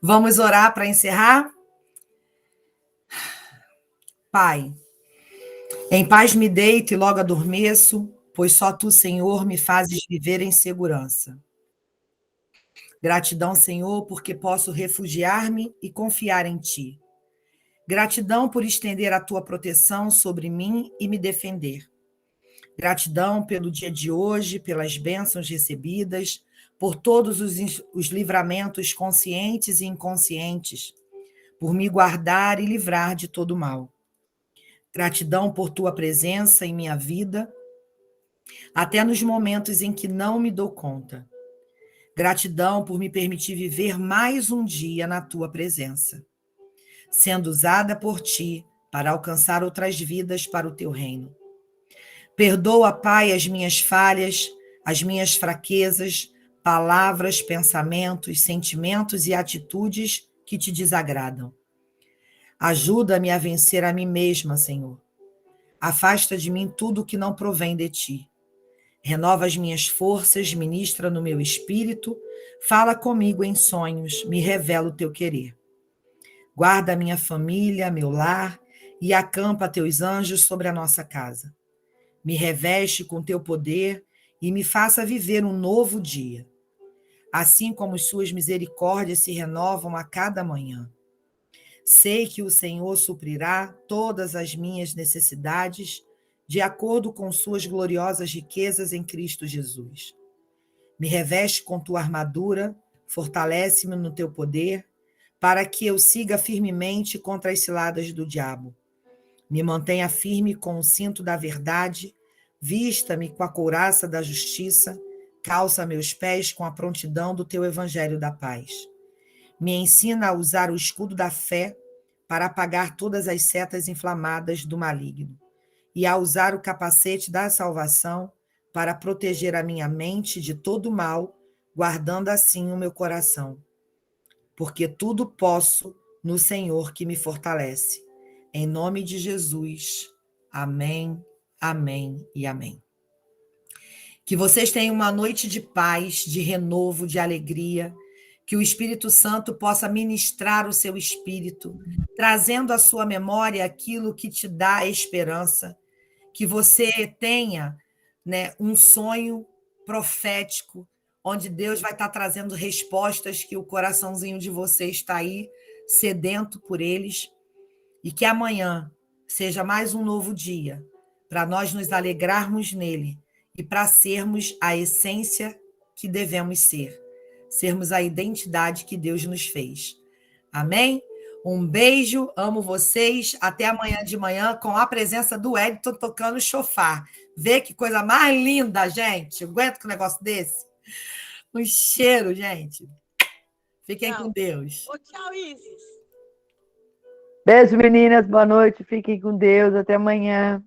Vamos orar para encerrar? Pai, em paz me deito e logo adormeço, pois só tu, Senhor, me fazes viver em segurança. Gratidão, Senhor, porque posso refugiar-me e confiar em ti. Gratidão por estender a tua proteção sobre mim e me defender. Gratidão pelo dia de hoje, pelas bênçãos recebidas, por todos os livramentos conscientes e inconscientes, por me guardar e livrar de todo mal. Gratidão por tua presença em minha vida, até nos momentos em que não me dou conta. Gratidão por me permitir viver mais um dia na tua presença, sendo usada por ti para alcançar outras vidas para o teu reino. Perdoa, Pai, as minhas falhas, as minhas fraquezas, palavras, pensamentos, sentimentos e atitudes que te desagradam. Ajuda-me a vencer a mim mesma, Senhor. Afasta de mim tudo que não provém de ti. Renova as minhas forças, ministra no meu espírito, fala comigo em sonhos, me revela o teu querer. Guarda a minha família, meu lar e acampa teus anjos sobre a nossa casa. Me reveste com teu poder e me faça viver um novo dia, assim como suas misericórdias se renovam a cada manhã. Sei que o Senhor suprirá todas as minhas necessidades de acordo com suas gloriosas riquezas em Cristo Jesus. Me reveste com tua armadura, fortalece-me no teu poder, para que eu siga firmemente contra as ciladas do diabo. Me mantenha firme com o cinto da verdade, vista-me com a couraça da justiça, calça meus pés com a prontidão do teu evangelho da paz. Me ensina a usar o escudo da fé para apagar todas as setas inflamadas do maligno, e a usar o capacete da salvação para proteger a minha mente de todo mal, guardando assim o meu coração. Porque tudo posso no Senhor que me fortalece. Em nome de Jesus. Amém, amém e amém. Que vocês tenham uma noite de paz, de renovo, de alegria, que o Espírito Santo possa ministrar o seu espírito, trazendo à sua memória aquilo que te dá esperança, que você tenha, né, um sonho profético, onde Deus vai estar trazendo respostas que o coraçãozinho de você está aí sedento por eles, e que amanhã seja mais um novo dia, para nós nos alegrarmos nele e para sermos a essência que devemos ser, sermos a identidade que Deus nos fez. Amém? Um beijo, amo vocês. Até amanhã de manhã com a presença do Edson tocando chofar. Vê que coisa mais linda, gente. Eu aguento com um negócio desse. Um cheiro, gente. Fiquem com Deus. Tchau, Isis. Beijo, meninas. Boa noite. Fiquem com Deus. Até amanhã.